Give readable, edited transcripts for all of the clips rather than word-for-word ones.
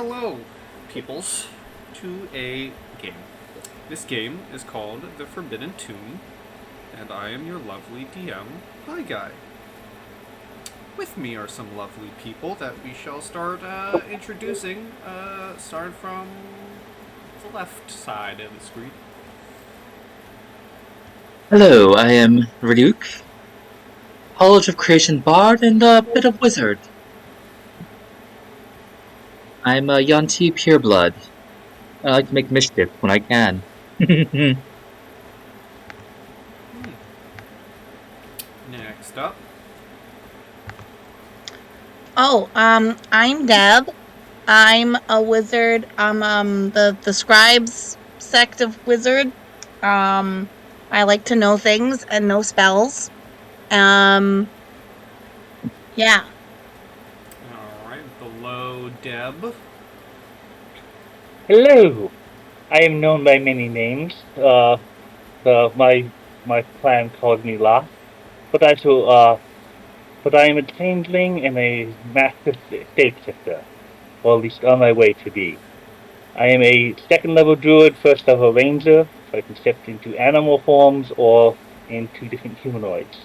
hello, peoples, to a game. This game is called The Forbidden Tomb, and I am your lovely DM, Hi Guy. With me are some lovely people that we shall start introducing, starting from the left side of the screen. Hello, I am Reduke, College of Creation Bard and a bit of Wizard. I'm a Yanti Pureblood. I like to make mischief when I can. Next up, I'm Deb. I'm a wizard. I'm the scribes sect of wizard. I like to know things and know spells. Yeah. alright, below Deb. Hello. I am known by many names. My clan calls me La, but I am a changeling and a master shapeshifter, or at least on my way to be. I am a second level druid, first level ranger, so I can shift into animal forms or into different humanoids.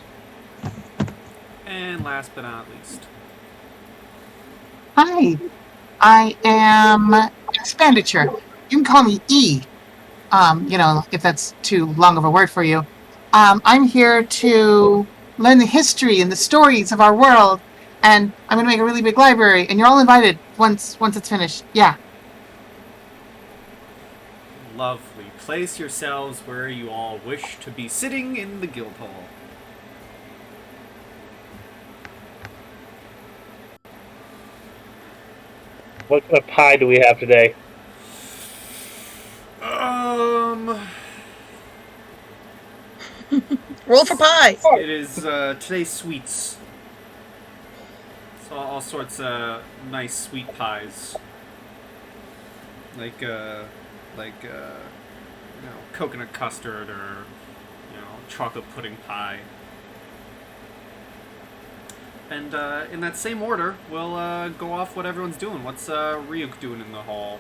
And last but not least. Hi, I am Expenditure. You can call me E. If that's too long of a word for you. I'm here to learn the history and the stories of our world, and I'm going to make a really big library, and you're all invited once it's finished. Yeah. Lovely. Place yourselves where you all wish to be sitting in the guild hall. What kind of pie do we have today? Roll for pie. It is today's sweets. So all sorts of nice sweet pies, like coconut custard or chocolate pudding pie. And in that same order, we'll go off what everyone's doing. What's Ryuk doing in the hall?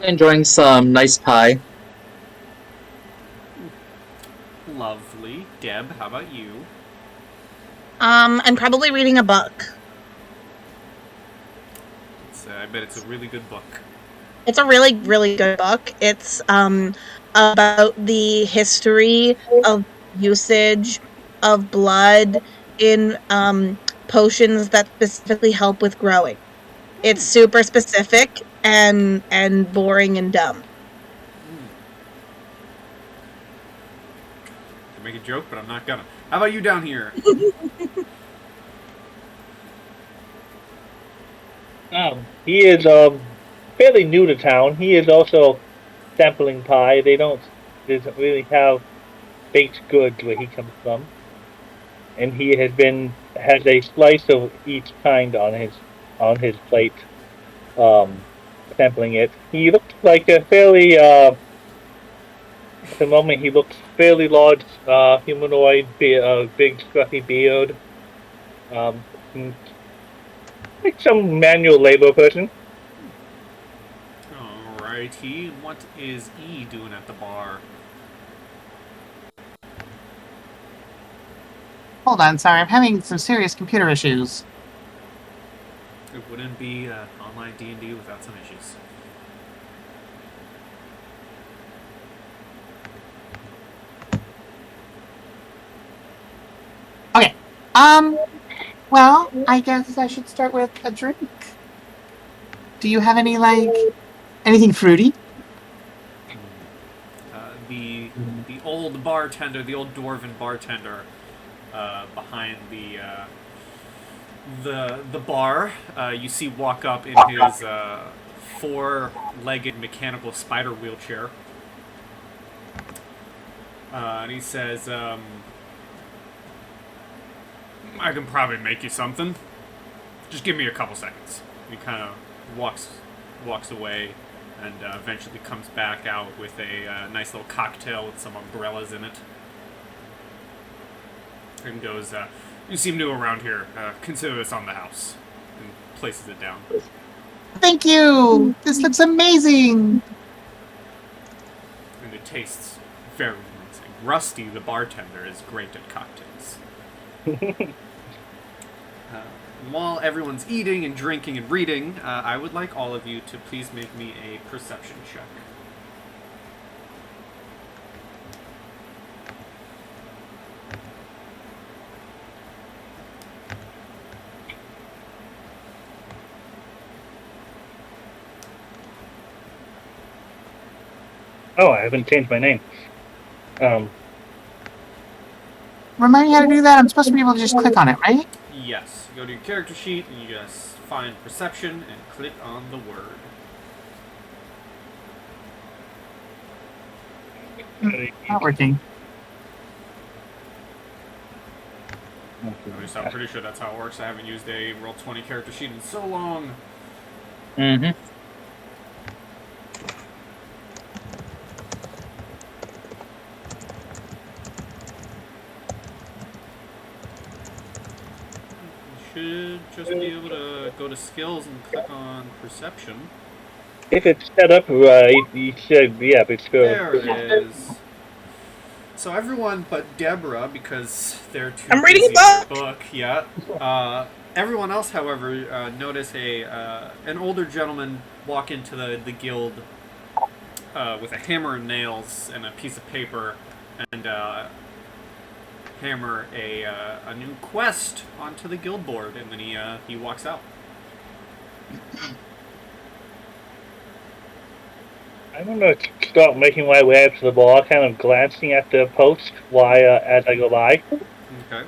Enjoying some nice pie. Lovely. Deb, how about you? I'm probably reading a book. I bet it's a really good book. It's a really, really good book. It's about the history of usage of blood in potions that specifically help with growing. It's super specific and boring and dumb. I make a joke, but I'm not gonna. How about you down here? He is fairly new to town. He is also sampling pie. They don't really have baked goods where he comes from, and he has a slice of each kind on his plate, sampling it. He looks like a fairly at the moment he looks fairly large, humanoid, big scruffy beard, like some manual labor person. Alrighty, what is E doing at the bar? Hold on, sorry, I'm having some serious computer issues. It wouldn't be online D&D without some issues. Okay. Well, I guess I should start with a drink. Do you have anything fruity? The old bartender, the old dwarven bartender, behind the bar, you see walk up in his four-legged mechanical spider wheelchair, and he says, I can probably make you something. Just give me a couple seconds. He kind of walks away, and eventually comes back out with a nice little cocktail with some umbrellas in it. And goes, you seem new around here. Consider this on the house. And places it down. Thank you. This looks amazing. And it tastes very amazing. Rusty, the bartender, is great at cocktails. While everyone's eating and drinking and reading, I would like all of you to please make me a perception check. Oh, I haven't changed my name. Remind me how to do that. I'm supposed to be able to just click on it, right? Yes. You go to your character sheet and you just find perception and click on the word. Not working. At least I'm pretty sure that's how it works. I haven't used a Roll20 character sheet in so long. Mm-hmm. You should just be able to go to skills and click on perception. If it's set up right, you should, yeah, it's good. There it is. So everyone but Deborah, because they're too I'm reading busy a in their book, yeah. Everyone else, however, notice an older gentleman walk into the guild with a hammer and nails and a piece of paper and hammer a new quest onto the guild board, and then he walks out. I'm gonna start making my way up to the bar, kind of glancing at the post as I go by. Okay.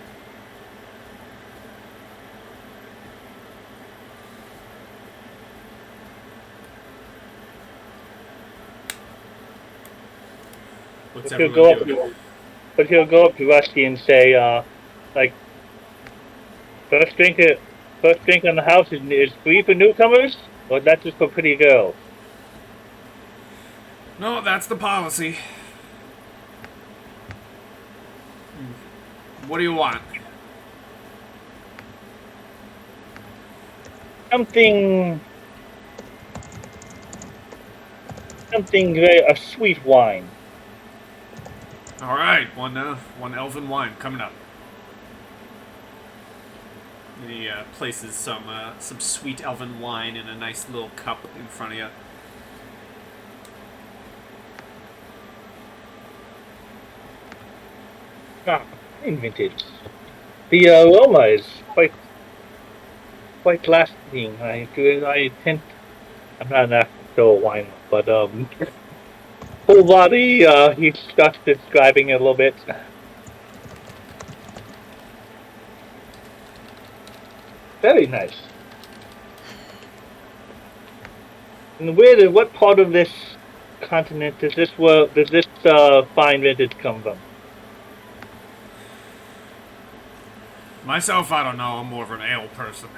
What's But he'll everyone doing? he'll go up to Rusty and say, like, first drink on the house is free for newcomers, or is that just for pretty girls? No, that's the policy. What do you want? Something very a sweet wine. All right, one elven wine coming up. And he places some sweet elven wine in a nice little cup in front of you. Ah, fine vintage. The aroma is quite lasting. I'm not an actual wine, but full body. He starts describing it a little bit. Very nice. And what part of this continent does this fine vintage come from? Myself, I don't know. I'm more of an ale person.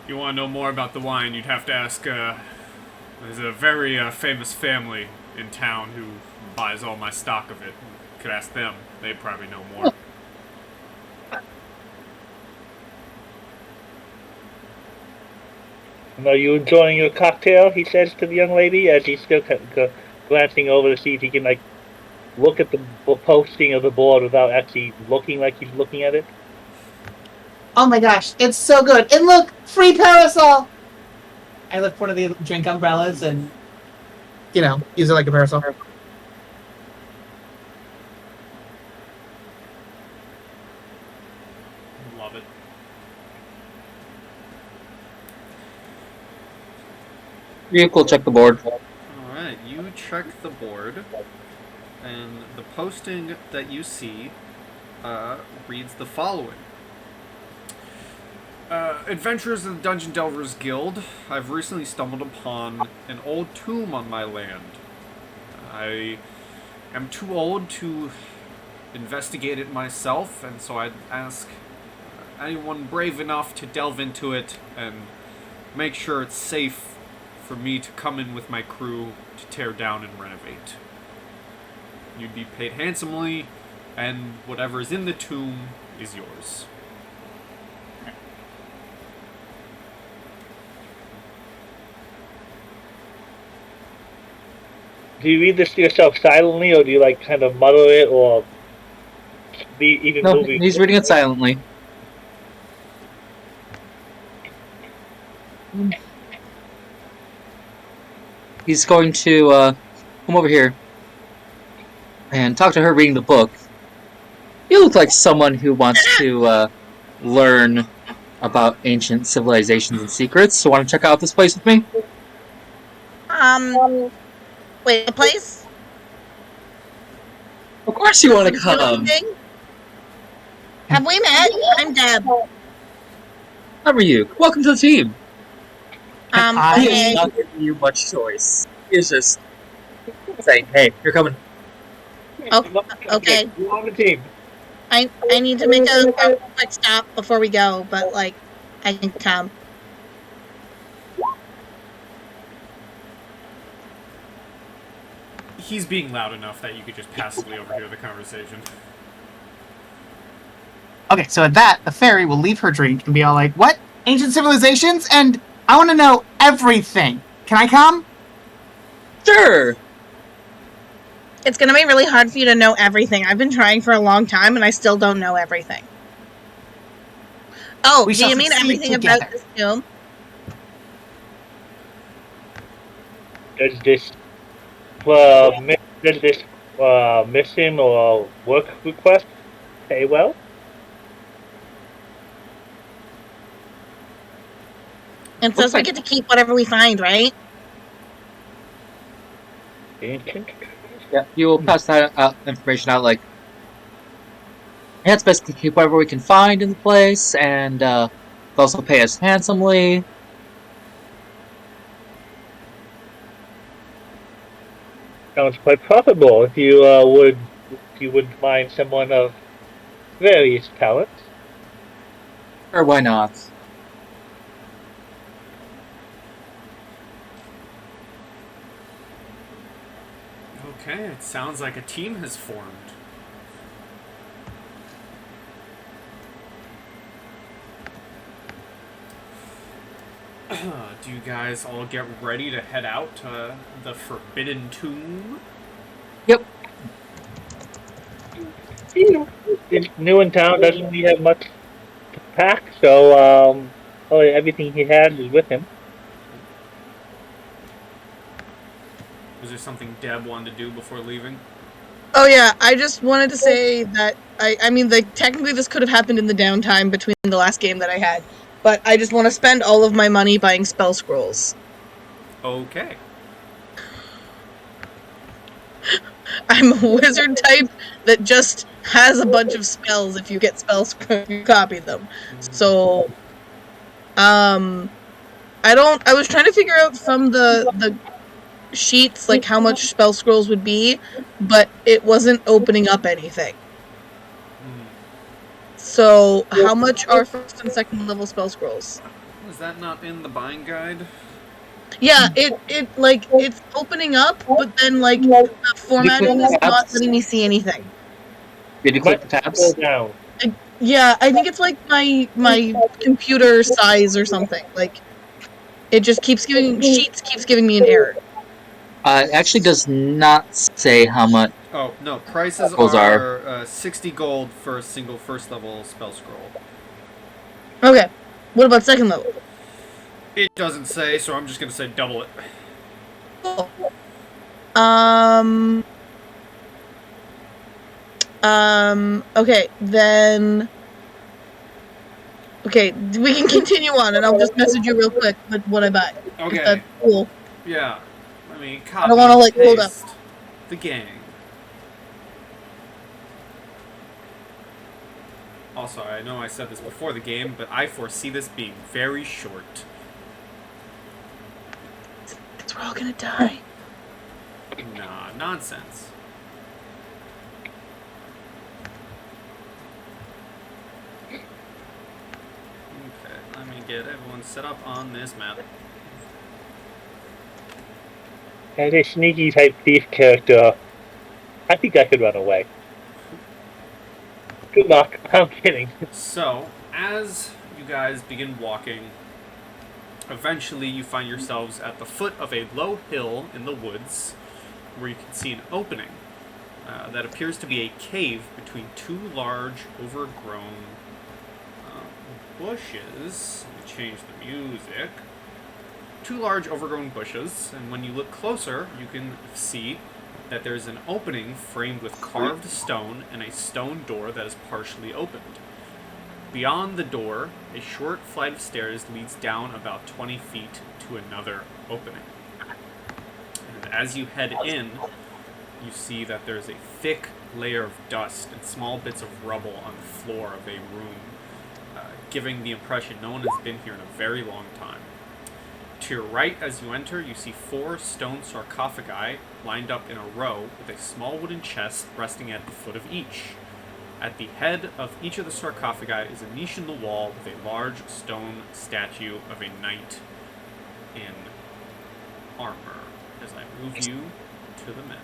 You want to know more about the wine, you'd have to ask, there's a very famous family in town who buys all my stock of it. You could ask them. They probably know more. And are you enjoying your cocktail? He says to the young lady as he's still glancing over to see if he can look at the posting of the board without actually looking like he's looking at it. Oh my gosh, it's so good. And look, free parasol. I lift one of the drink umbrellas and, use it like a parasol. Love it. Vehicle, check the board. Alright, you check the board, and the posting that you see reads the following. Adventurers of the Dungeon Delvers Guild, I've recently stumbled upon an old tomb on my land. I am too old to investigate it myself, and so I'd ask anyone brave enough to delve into it and make sure it's safe for me to come in with my crew to tear down and renovate. You'd be paid handsomely, and whatever is in the tomb is yours. Do you read this to yourself silently, or do you like kind of mutter it, or be even No, moving? he's reading it silently. He's going to come over here and talk to her reading the book. You look like someone who wants to learn about ancient civilizations and secrets. So want to check out this place with me? Wait, the place? Of course you want to The come. building? Have we met? I'm Deb. How are you? Welcome to the team. I- He Okay. is not giving you much choice. He's just saying, hey, you're coming. Oh, okay. You on the team. I need to make a quick stop before we go, but like, I can come. He's being loud enough that you could just passively overhear the conversation. Okay, so at that, the fairy will leave her drink and be all like, "What? Ancient civilizations? And I want to know everything. Can I come?" Sure. It's gonna be really hard for you to know everything. I've been trying for a long time, and I still don't know everything. Oh, We do shall you mean succeed everything together. about this tomb? Does this mission or work request pay well? It says we like- get to keep whatever we find, right? Ancient? Yeah, you will pass that information out like, yeah, it's best to keep whatever we can find in the place, and they'll also pay us handsomely. Sounds quite profitable if you would find someone of various talents. Or why not? Okay, it sounds like a team has formed. Do you guys all get ready to head out to the Forbidden Tomb? Yep. It's new in town, doesn't really have much to pack, so everything he has is with him. Was there something Deb wanted to do before leaving? Oh yeah, I just wanted to say that I mean, like, technically this could have happened in the downtime between the last game that I had, but I just want to spend all of my money buying spell scrolls. Okay. I'm a wizard type that just has a bunch of spells if you get spell scrolls, you copy them. So, I was trying to figure out from the sheets, like, how much spell scrolls would be, but it wasn't opening up anything. So, how much are first and second level spell scrolls? Was that not in the buying guide? Yeah, it's opening up, but then, like, the formatting is not letting me see anything. Did you click the tabs? Scroll down. Yeah, I think it's like my computer size or something. Like, it just keeps giving me an error. It actually does not say how much. Oh, no. Prices Those are 60 gold for a single first level spell scroll. Okay, what about second level? It doesn't say, so I'm just going to say double it. Okay, then. Okay, we can continue on, and I'll just message you real quick with what I buy. Okay. If that's cool. Yeah. Let me copy I don't wanna, like, hold up. paste the gang. Also, I know I said this before the game, but I foresee this being very short. It's we're all gonna die. Nah, nonsense. Okay, let me get everyone set up on this map. As a sneaky type thief character, I think I could run away. Good luck. I'm kidding. So, as you guys begin walking, eventually you find yourselves at the foot of a low hill in the woods where you can see an opening that appears to be a cave between two large, overgrown bushes. Let me change the music. Two large, overgrown bushes, and when you look closer, you can see that there's an opening framed with carved stone and a stone door that is partially opened. Beyond the door, a short flight of stairs leads down about 20 feet to another opening. And as you head in, you see that there's a thick layer of dust and small bits of rubble on the floor of a room, giving the impression no one has been here in a very long time. To your right, as you enter, you see 4 stone sarcophagi lined up in a row with a small wooden chest resting at the foot of each. At the head of each of the sarcophagi is a niche in the wall with a large stone statue of a knight in armor. As I move you to the men.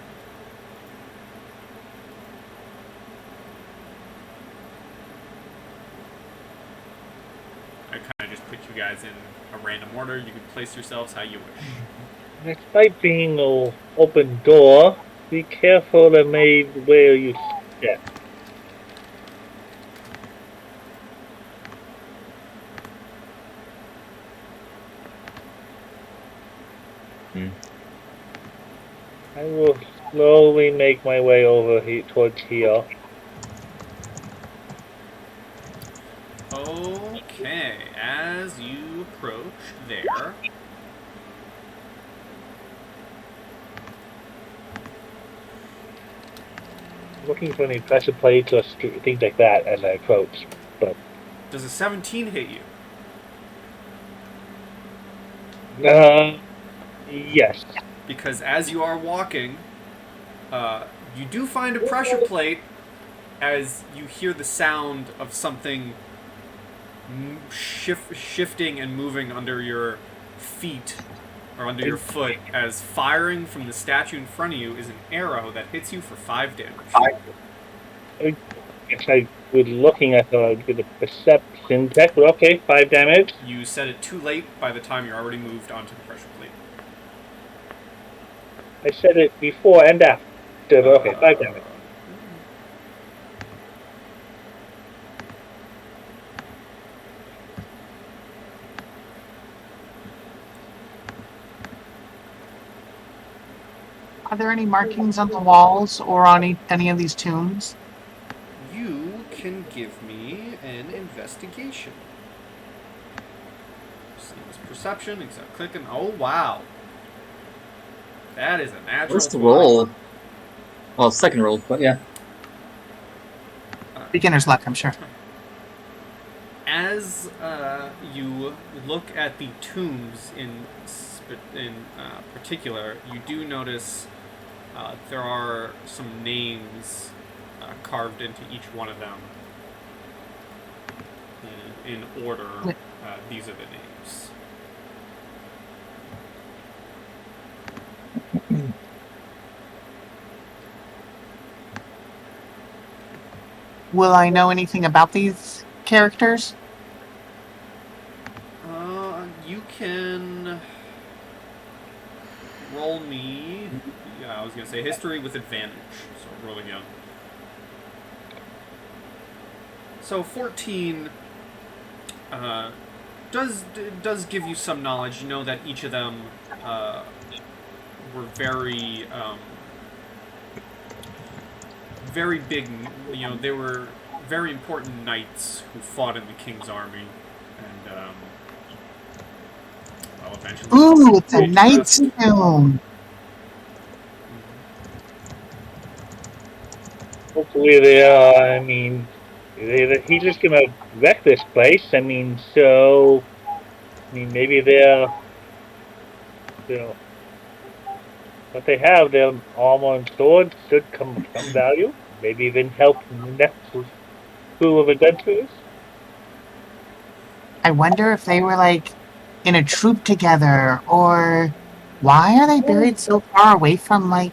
I kind of just put you guys in a random order. You can place yourselves how you wish. Despite being an open door, be careful and maybe where you step. I will slowly make my way over towards here. Okay, as you approach there, Looking for any pressure plates or things like that as I approach, but does a 17 hit you? yes. Because as you are walking, you do find a pressure plate as you hear the sound of something shifting and moving under your feet or under your foot, as firing from the statue in front of you is an arrow that hits you for 5 damage. If I was looking at the perception check, but okay, 5 damage. You said it too late by the time you're already moved onto the pressure plate. I said it before and after, but okay, 5 damage. Are there any markings on the walls or on any of these tombs? You can give me an investigation. Same as perception, except clicking. Oh, wow. That is a natural. What's the roll? Well, second roll, but yeah. Beginner's luck, I'm sure. As you look at the tombs in particular, you do notice there are some names carved into each one of them in order. These are the names. Will I know anything about these characters? You can roll me. Yeah, I was gonna say history with advantage. So roll again. So 14 does give you some knowledge. You know that each of them were very very big. You know, they were very important knights who fought in the king's army, and well, eventually. Ooh, it's a knight's tomb. Hopefully they are, I mean, he's just gonna wreck this place. I mean, so, I mean, maybe they're, you know, what they have, their armor and swords should come with some value. Maybe even help the next crew of adventurers. I wonder if they were like in a troop together, or why are they buried so far away from like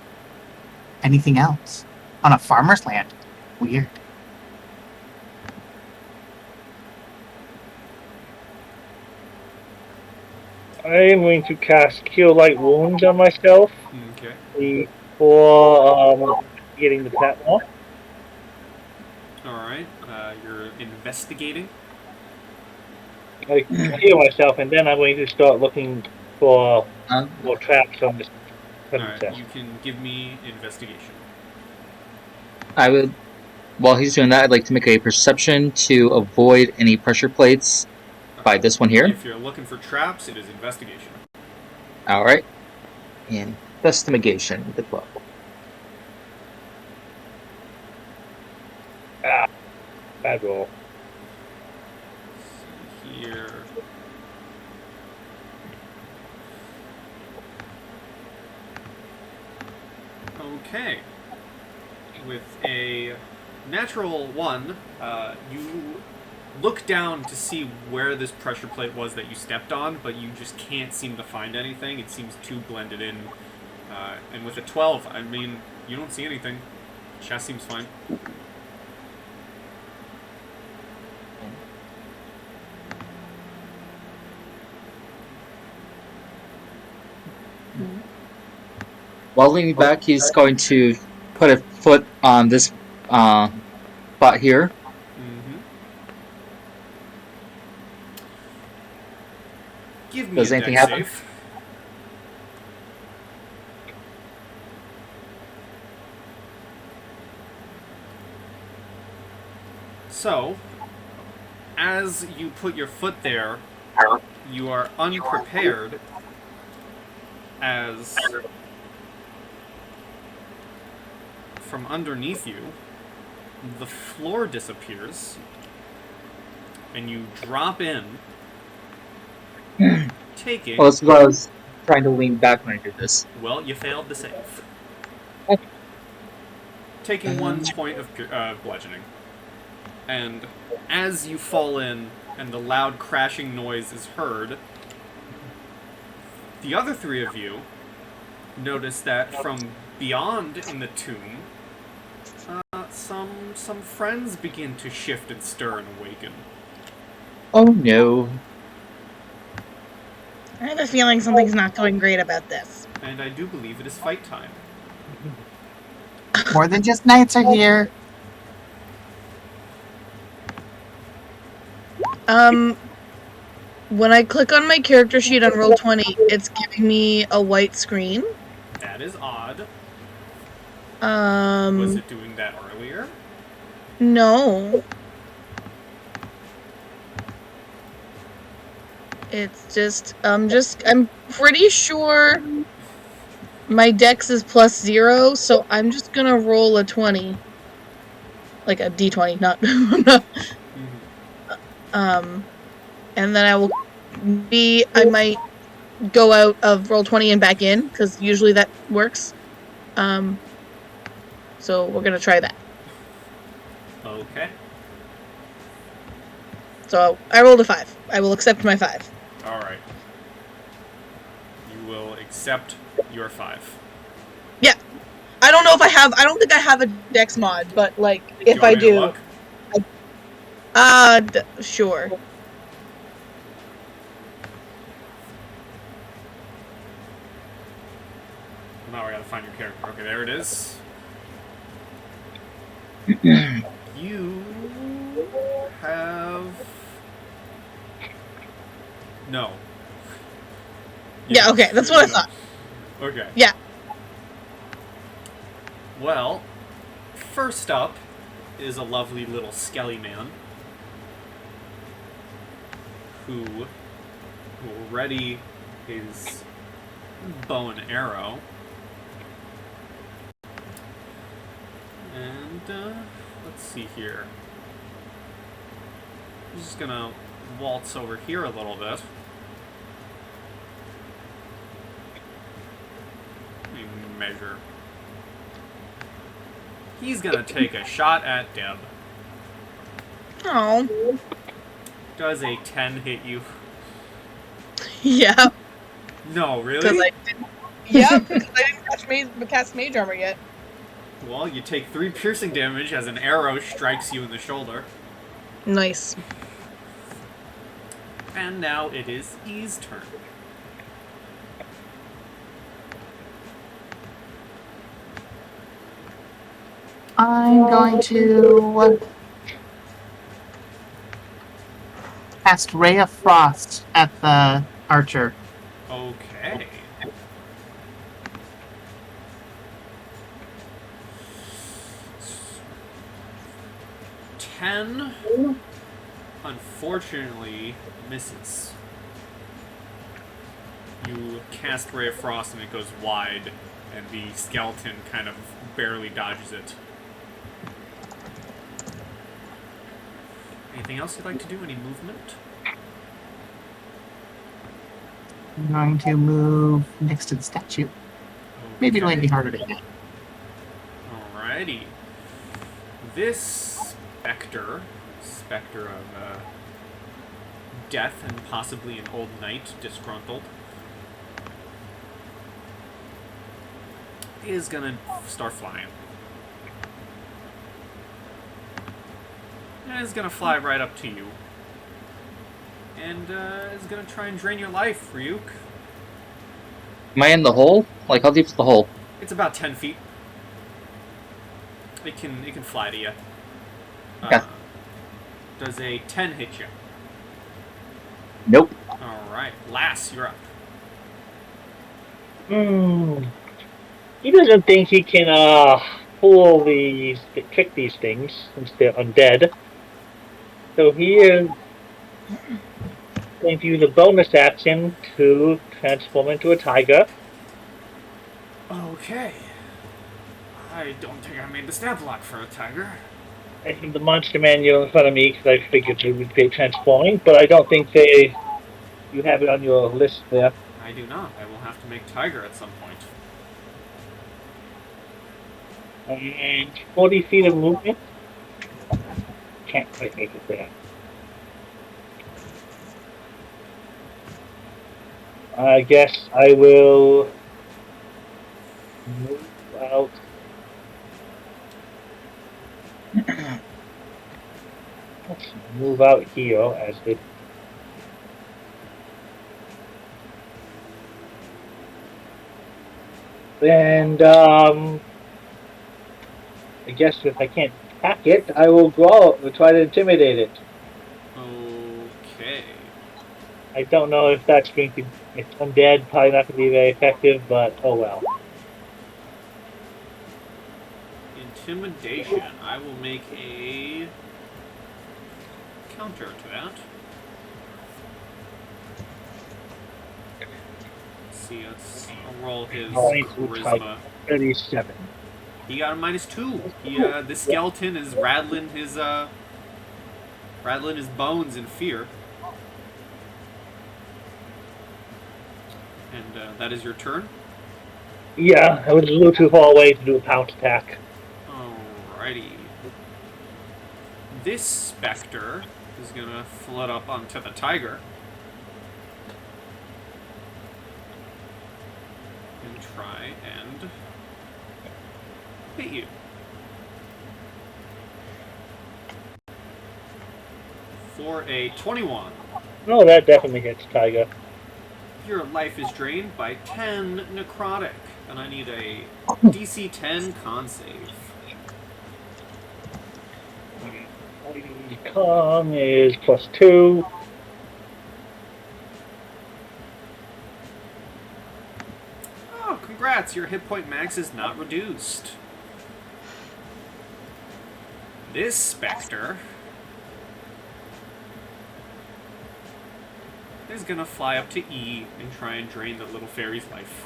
anything else on a farmer's land? Weird. I am going to cast Cure Light Wounds on myself Okay. before getting the tap off. All right. You're investigating. I heal myself, and then I'm going to start looking for more traps on this All right. princess. You can give me investigation. I would, while he's doing that, I'd like to make a perception to avoid any pressure plates by this one here. If you're looking for traps, it is investigation. All right. And investigation with the 12. Bad roll. See here. Okay. With a natural 1, you look down to see where this pressure plate was that you stepped on, but you just can't seem to find anything. It seems too blended in. And with a 12, I mean, you don't see anything. Chest seems fine. While leaning back, he's going to put a foot on this spot here. Mm-hmm. Give me Does a anything dex happen? save. So, as you put your foot there, you are unprepared as from underneath you, the floor disappears and you drop in, taking... Well, that's what I was trying to lean back when I did this. Well, you failed the save. Okay. Taking 1 point of bludgeoning. And as you fall in and the loud crashing noise is heard, the other 3 of you notice that from beyond in the tomb, some friends begin to shift and stir and awaken. Oh no. I have a feeling something's not going great about this. And I do believe it is fight time. More than just knights are here. When I click on my character sheet on Roll20, it's giving me a white screen. That is odd. Was it doing that earlier? No. It's just, I'm pretty sure my dex is +0, so I'm just gonna roll a 20. Like a d20, not, and then I might go out of Roll20 and back in, because usually that works. So we're gonna try that. Okay. So I rolled a 5. I will accept my 5. Alright. You will accept your 5. Yeah. I don't know if I don't think I have a dex mod, but like, if you I want me to do. look? Sure. Now I gotta find your character. Okay, there it is. You have... No. Yeah, okay, that's what I thought. Okay. Yeah. Well, first up is a lovely little skelly man who will ready his bow and arrow. And, let's see here. I'm just gonna waltz over here a little bit. Let me measure. He's gonna take a shot at Deb. Oh. Does a 10 hit you? Yeah. No, really? Because I didn't cast mage armor yet. Well, you take 3 piercing damage as an arrow strikes you in the shoulder. Nice. And now it is E's turn. I'm going to cast Ray of Frost at the archer. Okay. Ten, unfortunately, misses. You cast Ray of Frost and it goes wide, and the skeleton kind of barely dodges it. Anything else you'd like to do? Any movement? I'm going to move next to the statue. Maybe it'll Okay. make me harder to hit. Alrighty. This specter of death and possibly an old knight disgruntled, is gonna start flying. And is gonna fly right up to you. And is gonna try and drain your life, Ryuk. Am I in the hole? Like, how deep is the hole? It's about 10 feet. It can fly to you. Okay. Does a 10 hit you? Nope. Alright. Lass, you're up. He doesn't think he can trick these things since they're undead. So he is going to use a bonus action to transform into a tiger. Okay. I don't think I made the stat block for a tiger. I have the monster manual in front of me because I figured they would be transforming, but I don't think you have it on your list there. I do not. I will have to make tiger at some point. And 40 feet of movement. Can't quite make it there. I guess I will move out. Let's move out here as it. And I guess if I can't attack it, I will growl or try to intimidate it. Okay. I don't know if that's going to. It's undead, probably not going to be very effective, but oh well. Intimidation. I will make a counter to that. Let's see, I'll roll his charisma. 37. He got a -2. The skeleton is rattling his bones in fear. And that is your turn. Yeah, I was a little too far away to do a pounce attack. Alrighty. This specter is gonna float up onto the tiger. And try and hit you. For a 21. No, that definitely hits Tiger. Your life is drained by 10 necrotic, and I need a DC 10 con save. Con is +2. Oh, congrats! Your hit point max is not reduced. This specter is gonna fly up to E and try and drain the little fairy's life.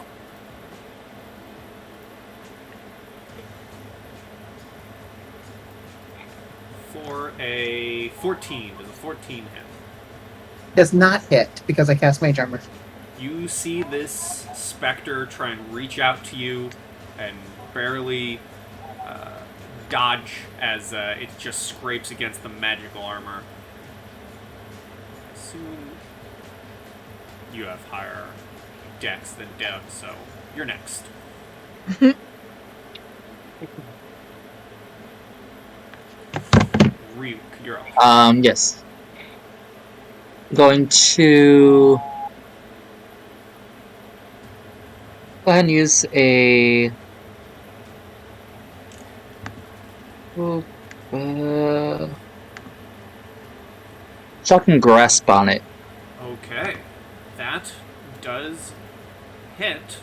For a 14. Does a 14 hit? Does not hit because I cast Mage Armor. You see this specter try and reach out to you and barely dodge as it just scrapes against the magical armor. Soon you have higher dex than Dev, so you're next. Ryuk, you're up. Yes. Going to go ahead and use a Shocking grasp on it. Okay. That does hit.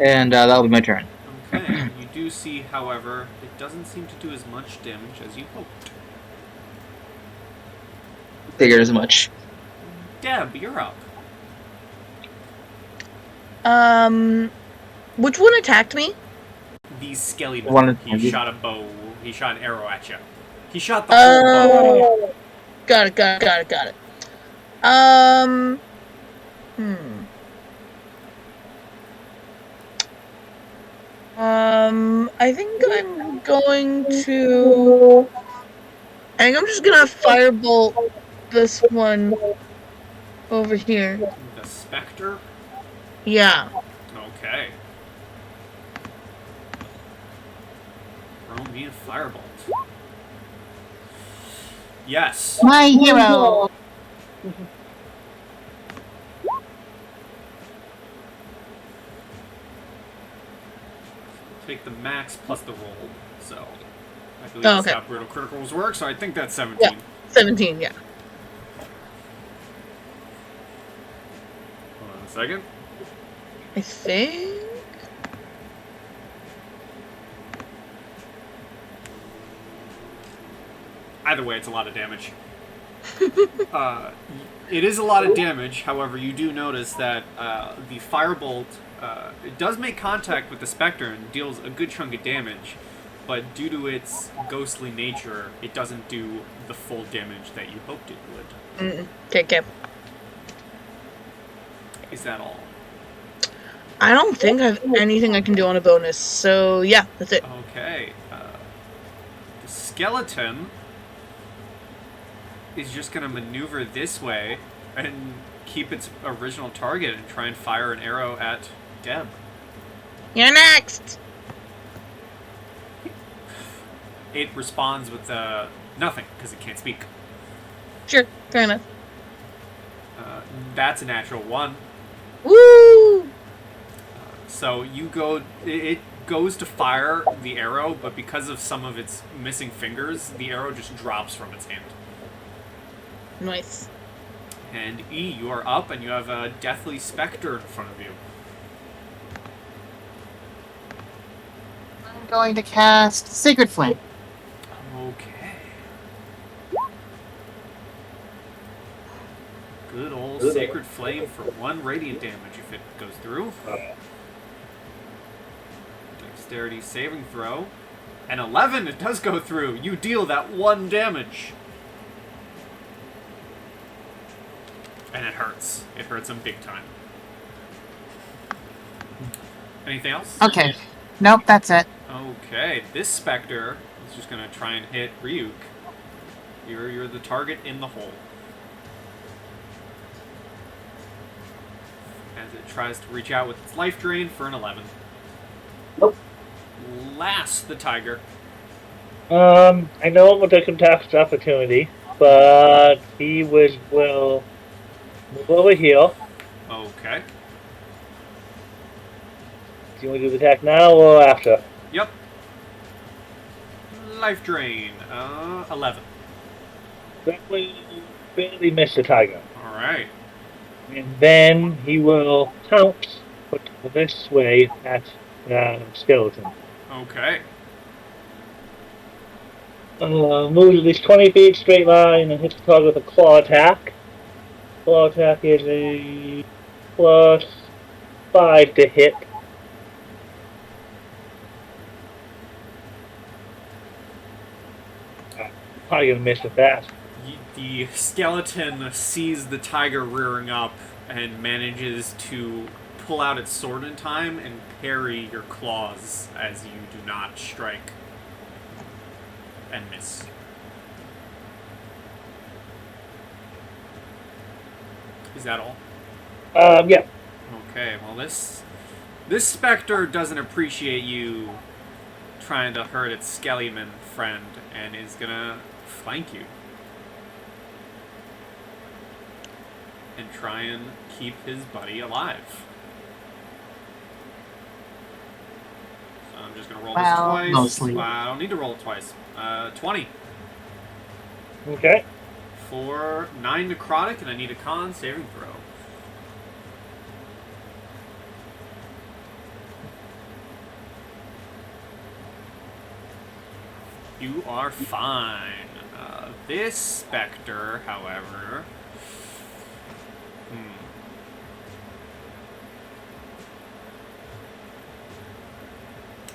And that'll be my turn. Okay. You do see, however, it doesn't seem to do as much damage as you hoped. Figured as much. Deb, you're up. Which one attacked me? The skelly One man. of- He shot a bow. He shot an arrow at you. He shot the whole bow. Got it. Um, I think I'm going to. I think I'm just gonna firebolt this one over here. The specter. Yeah. Okay. Throw me a firebolt. Yes. My hero. Take the max plus the roll. So, I believe Oh, that's okay. how brutal criticals work. So I think that's 17. Yeah. 17. Yeah. Hold on a second. I think. Either way, it's a lot of damage. It is a lot of damage. However, you do notice that the firebolt it does make contact with the specter and deals a good chunk of damage, but due to its ghostly nature, it doesn't do the full damage that you hoped it would. Okay. Is that all? I don't think I have anything I can do on a bonus. So yeah, that's it. Okay. The skeleton is just going to maneuver this way and keep its original target and try and fire an arrow at Deb. You're next. It responds with nothing because it can't speak. Sure, fair enough. That's a natural 1. Woo! So you go. It goes to fire the arrow, but because of some of its missing fingers, the arrow just drops from its hand. Nice. And E, you are up, and you have a deathly specter in front of you. I'm going to cast Sacred Flame. Okay. Good old Sacred Flame for 1 radiant damage if it goes through. Dexterity saving throw. An 11, it does go through. You deal that 1 damage. And it hurts. It hurts him big time. Anything else? Okay. Nope, that's it. Okay, this specter is just gonna try and hit Ryuk. You're the target in the hole. As it tries to reach out with its life drain for an 11. Nope. Last, the tiger. I know I'm going to contest opportunity, but he will move over here. Okay. Do you want to do the attack now or after? Yep. Life drain. 11. That will barely miss the tiger. Alright. And then he will pounce this way at the skeleton. Okay. Moves at least 20 feet, straight line, and hits the target with a claw attack. Claw attack is a +5 to hit. Probably gonna miss with that. The skeleton sees the tiger rearing up and manages to pull out its sword in time and parry your claws as you do not strike and miss. Is that all? Yeah. Okay, well this specter doesn't appreciate you trying to hurt its skeleton friend and is gonna flank you. And try and keep his buddy alive. So I'm just going to roll Well, this twice. mostly. I don't need to roll it twice. 20. Okay. For 9 necrotic, and I need a con saving throw. You are fine. This specter, however...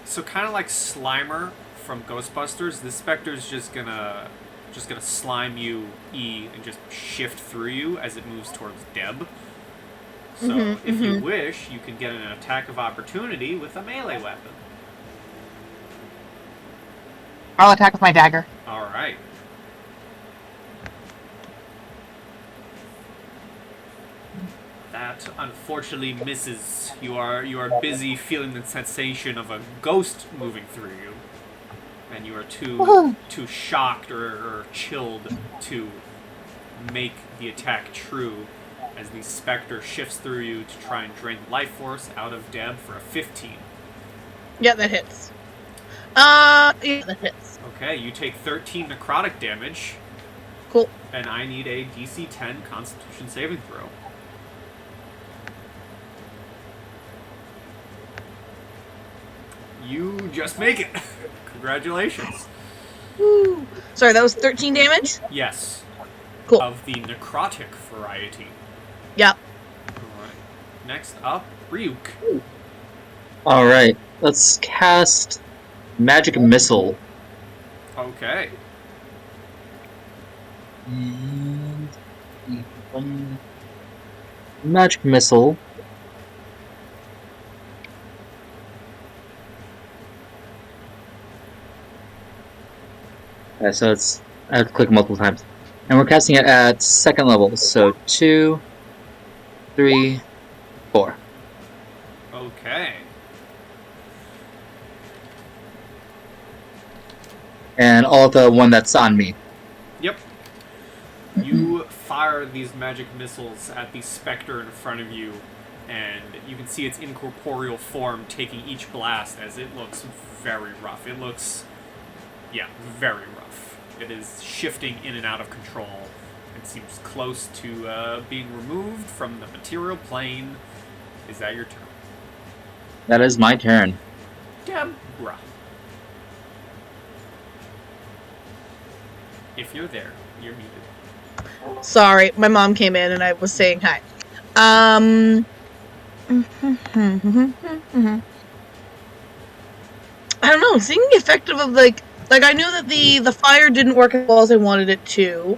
So kind of like Slimer from Ghostbusters, this specter's just gonna slime you E and just shift through you as it moves towards Deb. So if you wish, you can get an attack of opportunity with a melee weapon. I'll attack with my dagger. All right. That unfortunately misses. You are busy feeling the sensation of a ghost moving through you, and you are too shocked or chilled to make the attack true. As the specter shifts through you to try and drain the life force out of Deb for a 15. Yeah, that hits. Yeah, that hits. Okay, you take 13 necrotic damage. Cool. And I need a DC 10 Constitution saving throw. You just make it. Congratulations. Woo. Sorry, that was 13 damage? Yes. Cool. Of the necrotic variety. Yep. Alright. Next up, Ryuk. Alright, let's cast Magic Missile. Okay. And Magic Missile. Okay, so I have to click multiple times. And we're casting it at second level, so 2, 3, 4. Okay. And all the one that's on me. Yep. You fire these magic missiles at the specter in front of you, and you can see its incorporeal form taking each blast as it looks very rough. It looks, very rough. It is shifting in and out of control. It seems close to being removed from the material plane. Is that your turn? That is my turn. Deborah. If you're there, you're muted. Sorry, my mom came in and I was saying hi. I don't know, seeing the effect of like I knew that the fire didn't work as well as I wanted it to.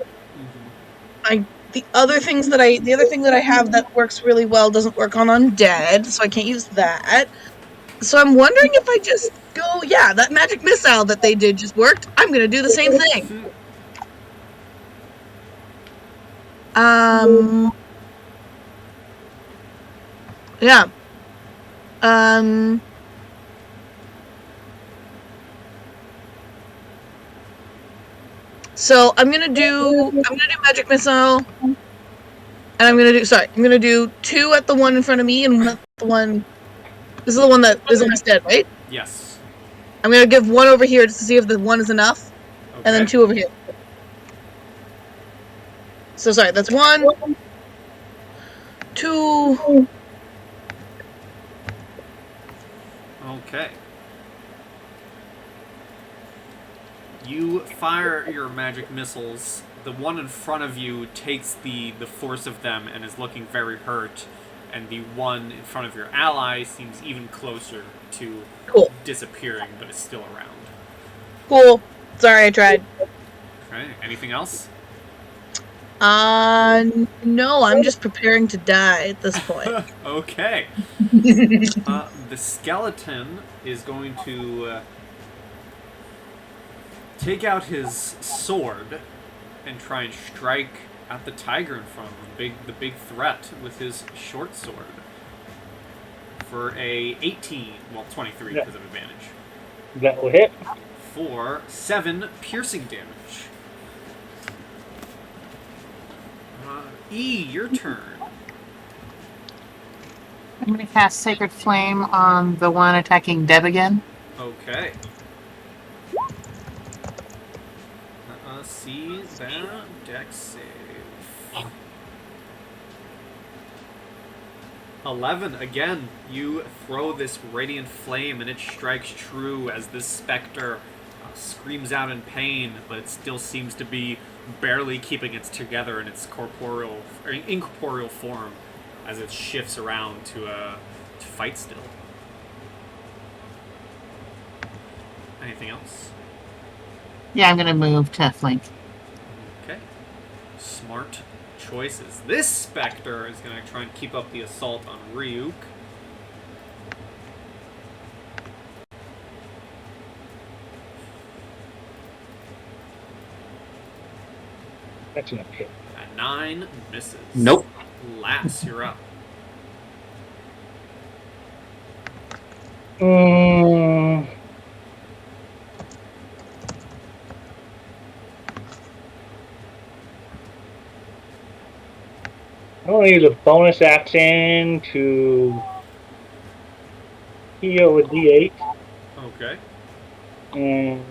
The other thing that I have that works really well doesn't work on undead, so I can't use that. So I'm wondering if I just go, that magic missile that they did just worked. I'm gonna do the same thing. Yeah. So I'm gonna do magic missile, and I'm gonna do 2 at the one in front of me and 1 at the one. This is the one that is almost dead, right? Yes. I'm gonna give 1 over here just to see if the 1 is enough, Okay. and then 2 over here. So sorry, that's 1, 2. Okay. You fire your magic missiles. The one in front of you takes the force of them and is looking very hurt. And the one in front of your ally seems even closer to disappearing, but is still around. Cool. Sorry, I tried. Okay. Anything else? No, I'm just preparing to die at this point. Okay. The skeleton is going to take out his sword and try and strike at the tiger in front of him, the big threat, with his short sword. For a 18, 23 because of advantage. That will hit. For 7 piercing damage. E, your turn. I'm going to cast Sacred Flame on the one attacking Deb again. Okay. Let us see that dex save. 11. Again, you throw this radiant flame and it strikes true as this specter screams out in pain, but it still seems to be barely keeping it together in its corporeal or incorporeal form as it shifts around to fight still. Anything else? Yeah, I'm gonna move to flank. Okay. Smart choices. This specter is going to try and keep up the assault on Ryuk. That's enough hit. At 9, misses. Nope. Lass, you're up. I'm going to use a bonus action to heal a D8 Okay. and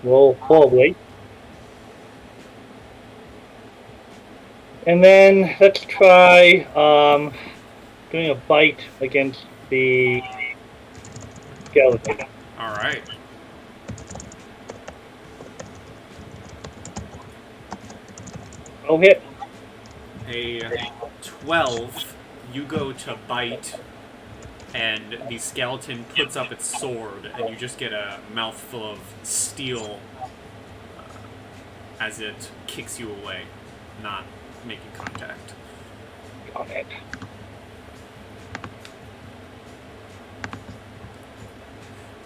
roll forward. And then let's try doing a bite against the skeleton. Alright. Oh, hit. A 12, you go to bite, and the skeleton puts up its sword, and you just get a mouthful of steel as it kicks you away, not making contact. Got it.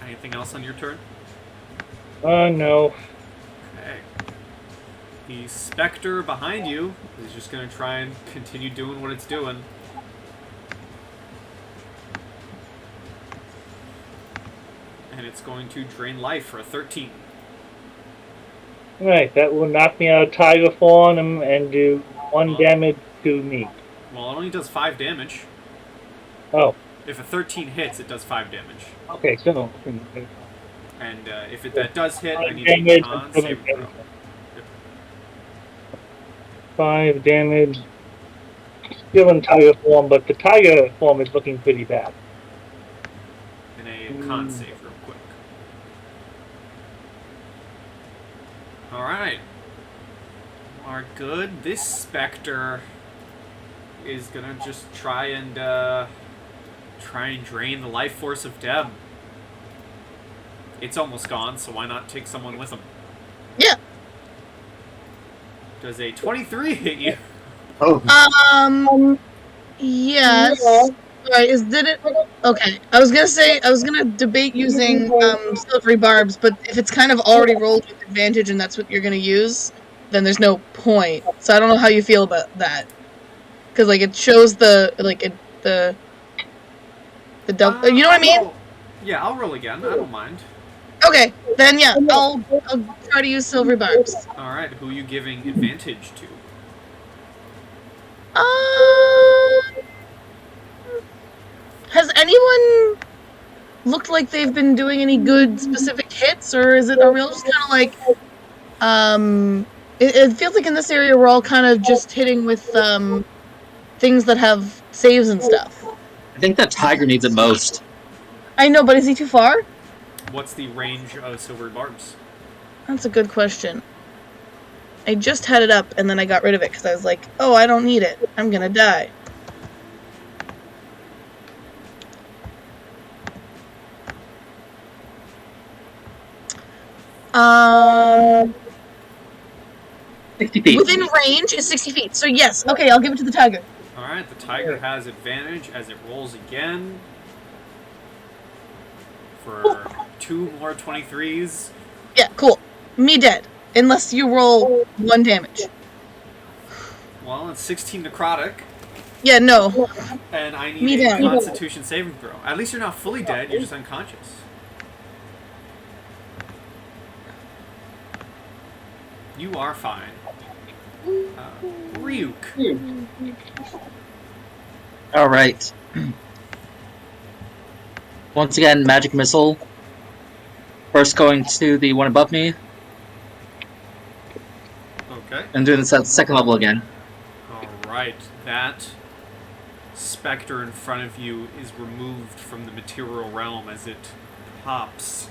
Anything else on your turn? No. Okay. The specter behind you is just going to try and continue doing what it's doing. And it's going to drain life for a 13. Alright, that will knock me out of tiger form and do 1 damage to me. Well, it only does 5 damage. Oh, If a 13 hits, it does 5 damage. okay, so And if that does hit, I 5 need a damage con and saving 7 throw. damage. 5 damage. Still in tiger form, but the tiger form is looking pretty bad. And a con save real quick. Alright. Are good. This specter is gonna just try and drain the life force of Deb. It's almost gone, so why not take someone with him? Yeah. Does a 23 hit you? Oh, Yes. Sorry, did it? Okay. I was gonna debate using silvery barbs, but if it's kind of already rolled with advantage and that's what you're gonna use, then there's no point. So I don't know how you feel about that, because like it shows the double. You know what I mean? Yeah, I'll roll again. I don't mind. Okay. Then yeah, I'll try to use silvery barbs. Alright, who are you giving advantage to? Has anyone looked like they've been doing any good specific hits, or are we all just kind of like, it feels like in this area we're all kind of just hitting with things that have saves and stuff. I think that tiger needs it most. I know, but is he too far? What's the range of silver barbs? That's a good question. I just had it up and then I got rid of it because I was like, oh, I don't need it. I'm gonna die. Um, 60 feet. Within range is 60 feet. So yes, okay, I'll give it to the tiger. Alright, the tiger has advantage as it rolls again. For 2 more 23s. Yeah, cool. Me dead. Unless you roll 1 damage. Well, it's 16 necrotic. Yeah, no. And I need Me a down. constitution saving throw. At least you're not fully dead, you're just unconscious. You are fine. Ryuk. All right. Once again, magic missile. First going to the one above me, Okay. and doing this at the second level again. Alright, that specter in front of you is removed from the material realm as it pops.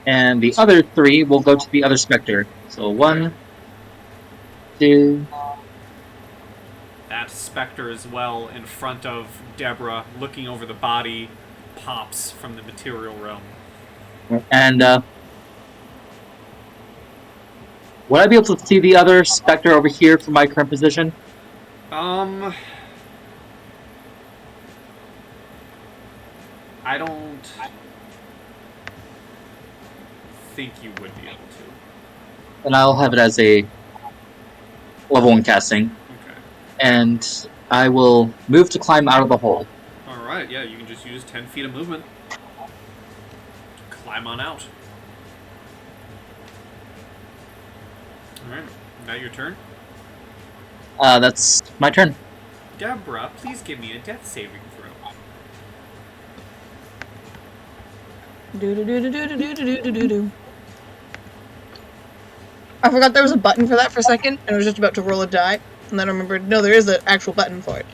And the other 3 will go to the other specter. So 1, 2. That specter as well in front of Deborah, looking over the body, pops from the material realm. And would I be able to see the other specter over here from my current position? I don't think you would be able to. And I'll have it as a level 1 casting. Okay. And I will move to climb out of the hole. Alright, yeah, you can just use 10 feet of movement. Climb on out. Alright, now your turn. That's my turn. Deborah, please give me a death saving throw. Do. I forgot there was a button for that for a second, and I was just about to roll a die, and then I remembered, no, there is an actual button for it.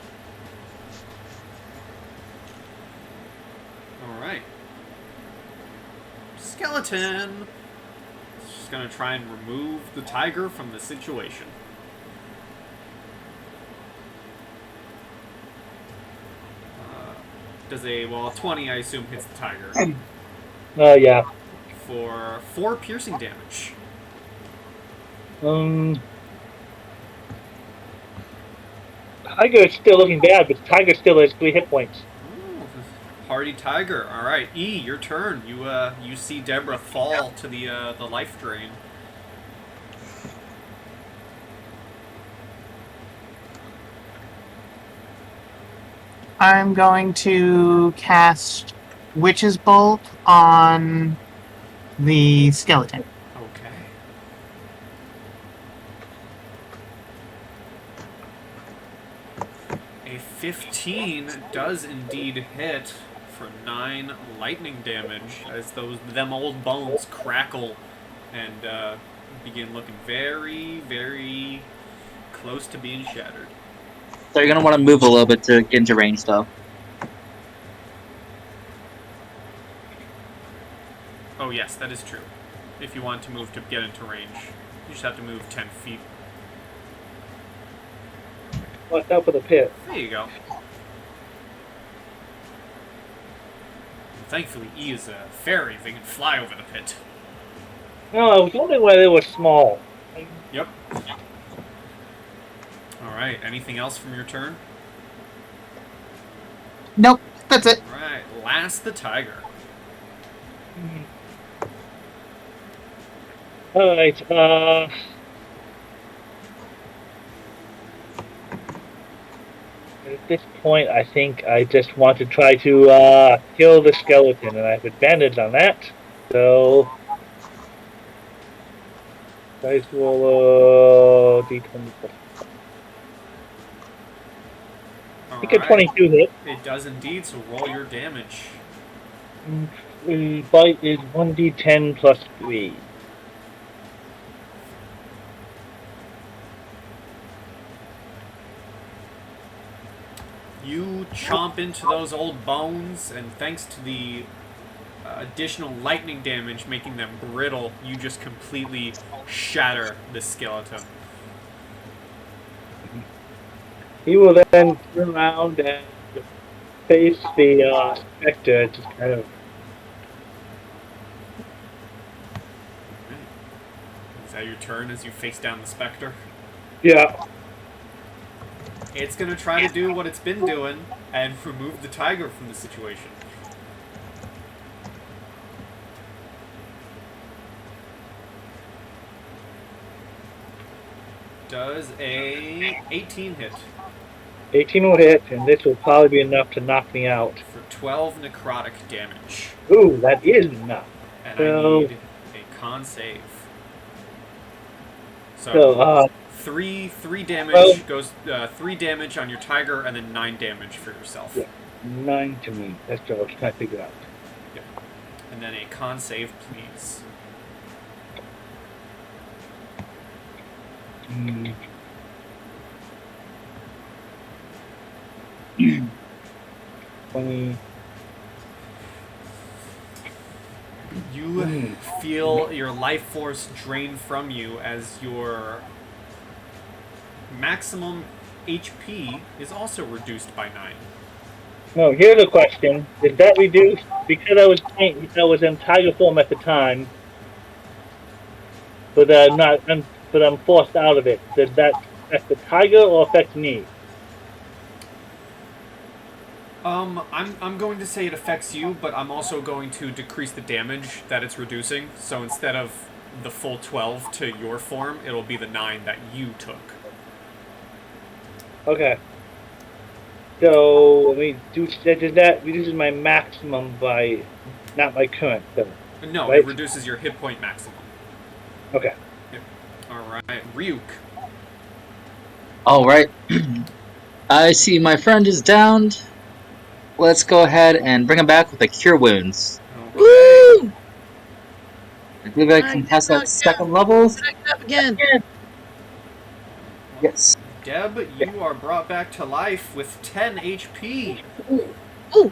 Alright. Skeleton! Just gonna try and remove the tiger from the situation. Does a 20, I assume, hits the tiger. Yeah. For 4 piercing damage. Tiger is still looking bad, but Tiger still has 3 hit points. Ooh, hardy tiger. Alright, E, your turn. You see Deborah fall to the life drain. I'm going to cast Witch's Bolt on the skeleton. Okay. A 15 does indeed hit for 9 lightning damage as them old bones crackle and begin looking very, very close to being shattered. So you're going to want to move a little bit to get into range, though. Oh yes, that is true. If you want to move to get into range, you just have to move 10 feet. Watch out for the pit. There you go. Thankfully, E is a fairy. They can fly over the pit. No, I was wondering why they were small. Yep. Alright, anything else from your turn? Nope, that's it. Alright, last the tiger. Alright, at this point, I think I just want to try to kill the skeleton, and I have advantage on that. So, dice roll d20. I think a 22 hit. It does indeed, so roll your damage. The bite is 1d10 plus 3. You chomp into those old bones, and thanks to the additional lightning damage making them brittle, you just completely shatter the skeleton. He will then turn around and face the specter, just kind of. Is that your turn as you face down the specter? Yeah. It's going to try to do what it's been doing and remove the tiger from the situation. Does a 18 hit 18 will hit, and this will probably be enough to knock me out. for 12 necrotic damage. Ooh, that is enough. And So- I need a con save. So, three damage well- goes 3 damage on your tiger, and then 9 damage for yourself. Yeah. 9 to me. That's what I was trying to figure out. And then a con save, please. Mm. 20. You feel your life force drain from you as your maximum HP is also reduced by 9. No, here's the question: is that reduced because I was in tiger form at the time, but I'm forced out of it? Does that affect the tiger or affect me? I'm going to say it affects you, but I'm also going to decrease the damage that it's reducing. So instead of the full 12 to your form, it'll be the 9 that you took. Okay. So, does that reduces my maximum by not my current, though? No, Right? it reduces your hit point maximum. Okay. Yep. Alright, Ryuk. Alright. I see my friend is downed. Let's go ahead and bring him back with a Cure Wounds. Okay. Woo! I believe I can pass that second level. Up again. Yes. Deb, you are brought back to life with 10 HP. Ooh.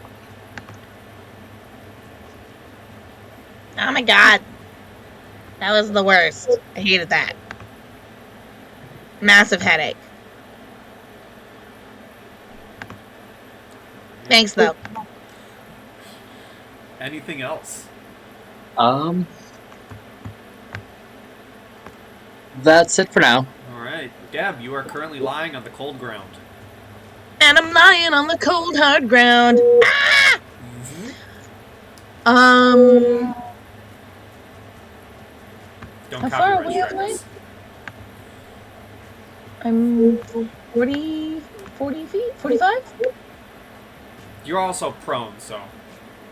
Oh my god. That was the worst. I hated that. Massive headache. Thanks, though. Anything else? That's it for now. Alright. Deb, you are currently lying on the cold ground. And I'm lying on the cold, hard ground. Ah! Don't How far copyright away strike am I? this. I'm 40 feet? 45? You're also prone, so...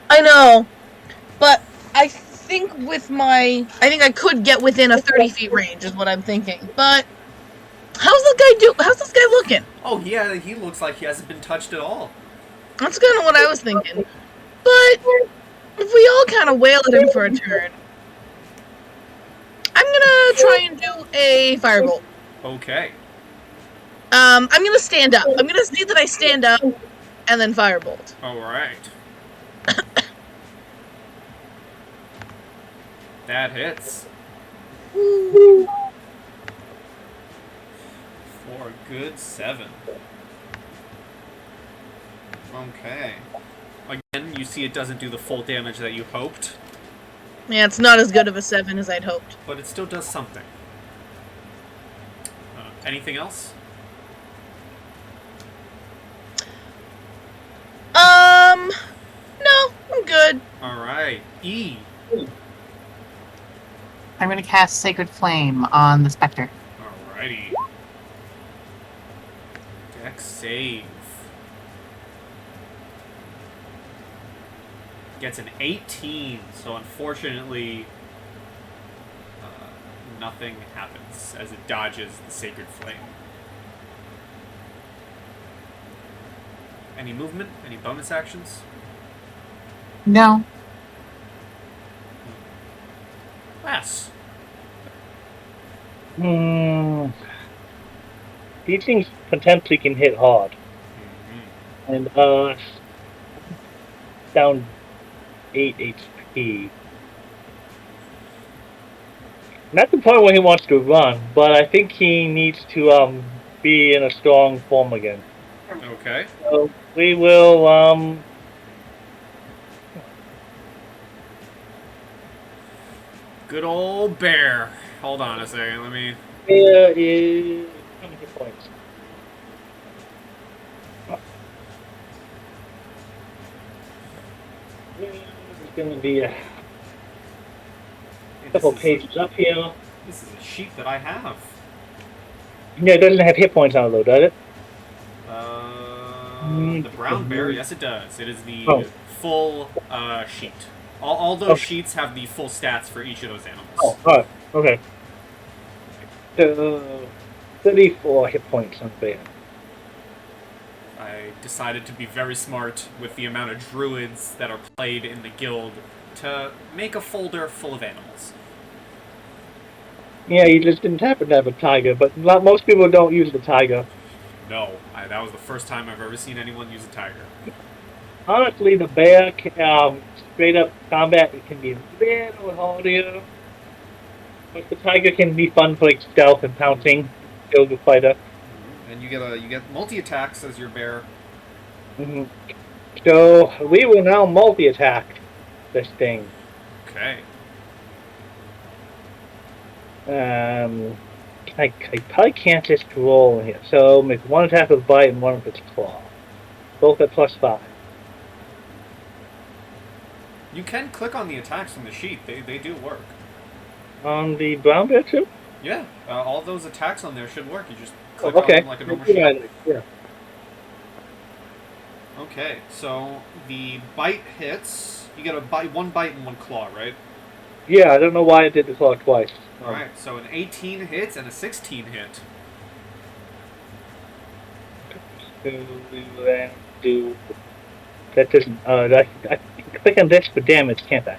I know. But I think I think I could get within a 30 feet range is what I'm thinking. But how's this guy looking? Oh, yeah, he looks like he hasn't been touched at all. That's kind of what I was thinking. But if we all kind of wail at him for a turn, I'm gonna try and do a firebolt. Okay. I'm gonna stand up. I'm gonna see that I stand up and then firebolt. Alright. That hits. Woo. For a good 7. Okay. Again, you see it doesn't do the full damage that you hoped, Yeah, it's not as good of a 7 as I'd hoped. but it still does something. Anything else? No, I'm good. Alright. E. I'm going to cast Sacred Flame on the Spectre. Alrighty. Dex save. Gets an 18, so unfortunately, nothing happens as it dodges the Sacred Flame. Any movement? Any bonus actions? No. Yes. These things potentially can hit hard. And, down 8 HP. Not the point where he wants to run, but I think he needs to, be in a strong form again. Okay. So, we will, Good old bear. Hold on a second, let me... there is... how many hit points? There's gonna be a couple pages up here. This is a sheet that I have. Yeah, it doesn't have hit points on it though, does it? The brown bear, yes it does. It is the Oh. full sheet. All those sheets have the full stats for each of those animals. Oh, alright, okay. 34 hit points on the bear. I decided to be very smart with the amount of druids that are played in the guild to make a folder full of animals. Yeah, you just didn't happen to have a tiger, but most people don't use the tiger. No, that was the first time I've ever seen anyone use a tiger. Honestly, the bear, straight up combat, it can be a little harder. But the tiger can be fun for like stealth and pouncing, kill the fighter. And you get multi attacks as your bear. hmm So we will now multi-attack this thing. Okay. I probably can't just roll in here. So make one attack with bite and one with its claw. Both at +5. You can click on the attacks on the sheet. They do work. On the brown bear too? Yeah, all those attacks on there should work. You just Oh, click on okay. them like a normal sheet. Yeah. Okay, so the bite hits. You get one bite and one claw, right? Yeah, I don't know why I did the claw twice. Alright, so an 18 hits and a 16 hit. Then do that doesn't. I can click on this for damage, can't I?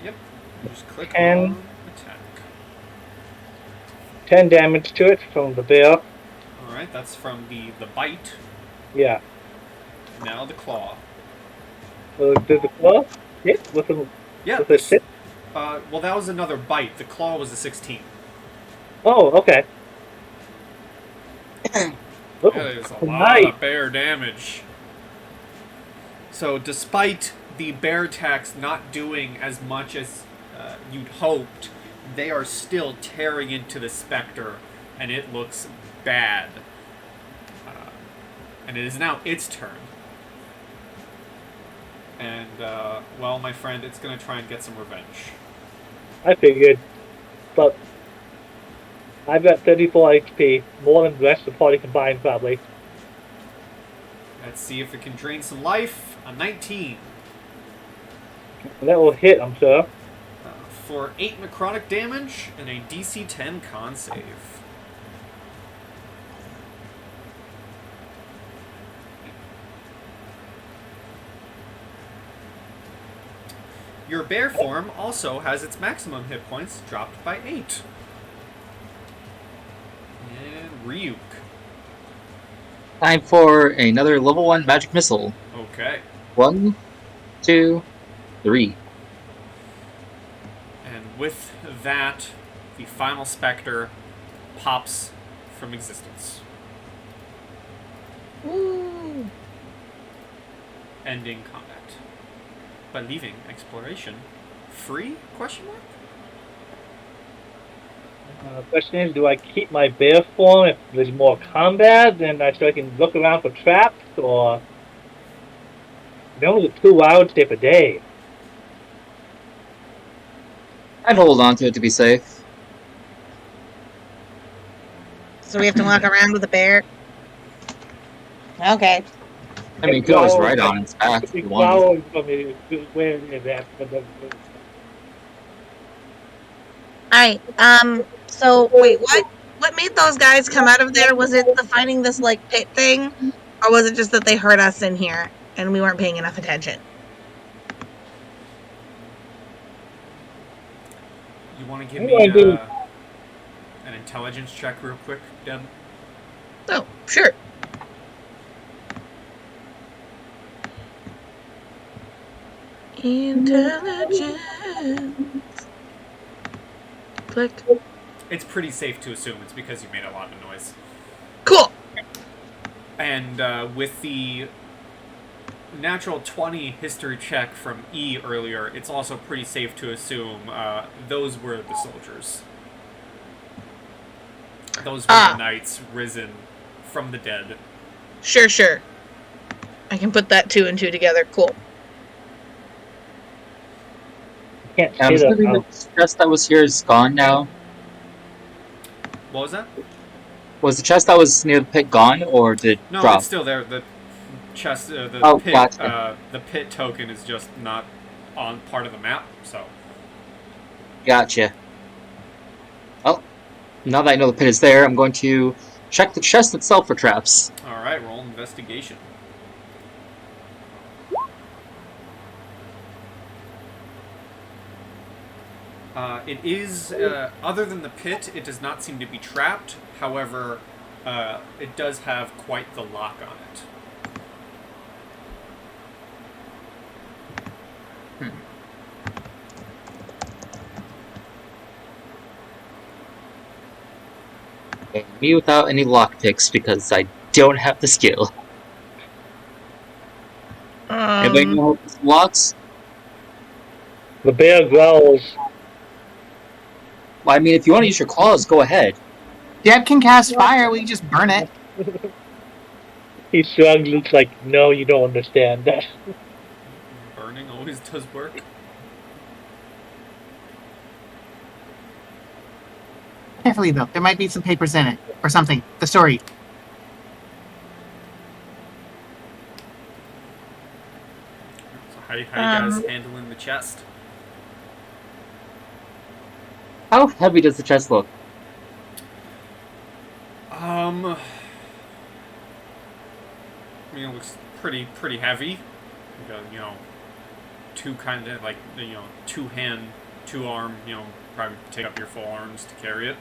Yep. You just click And- on attack. 10 damage to it from the bear. Alright, that's from the bite. Yeah. Now the claw. Did the claw hit with a Yeah, with a 6? well, that was another bite. The claw was a 16. Oh, okay. Oh, That is a lot nice. of bear damage. So, despite the bear attacks not doing as much as you'd hoped, they are still tearing into the specter, and it looks bad. And it is now its turn. And, well, my friend, it's going to try and get some revenge. I figured. But I've got 34 HP, more than the rest of the party combined, probably. Let's see if it can drain some life. A 19. And that will hit, I'm sure. For 8 necrotic damage and a DC 10 con save. Your bear form also has its maximum hit points dropped by 8. And Ryuk. Time for another level 1 magic missile. Okay. 1, 2, 3. And with that, the final specter pops from existence, Woo. ending combat. But leaving exploration free? Question mark? Question is, do I keep my bear form if there's more combat, and so I can look around for traps, or... It only 2 hours stay per day. I'd hold on to it to be safe. So we have to walk around with a bear. Okay. I mean, you could always ride on its back if It's you wanted. following from me, where it is at, but Alright, so wait, what made those guys come out of there? Was it the finding this like pit thing? Or was it just that they heard us in here and we weren't paying enough attention? You want to give What do I me do? an intelligence check real quick, Deb? Oh, sure. Intelligence. Click. It's pretty safe to assume it's because you made a lot of noise. Cool. And with the natural 20 history check from E earlier, it's also pretty safe to assume those were the soldiers. Those were the knights risen from the dead. Sure. I can put that 2 and 2 together. Cool. can't I'm say assuming that. the chest that was here is gone now. What was that? Was the chest that was near the pit gone, or did it No, drop? it's still there. The chest, the Oh, pit, gotcha. the pit token is just not on part of the map. So Gotcha. Well, now that I know the pit is there, I'm going to check the chest itself for traps. all right, roll investigation. It is, other than the pit, it does not seem to be trapped. However, it does have quite the lock on it. Okay, me without any lockpicks because I don't have the skill. Anybody know how this locks? The bear growls. Well, I mean, if you want to use your claws, go ahead. Deb can cast fire. We can just burn it. He shrugs. It's like, no, you don't understand that. Burning always does work. Carefully, though. There might be some papers in it. Or something. The story. So how you guys handling the chest? How heavy does the chest look? I mean, it looks pretty heavy. You know, two kind of like, you know, two arm, you know, probably take up your full arms to carry it.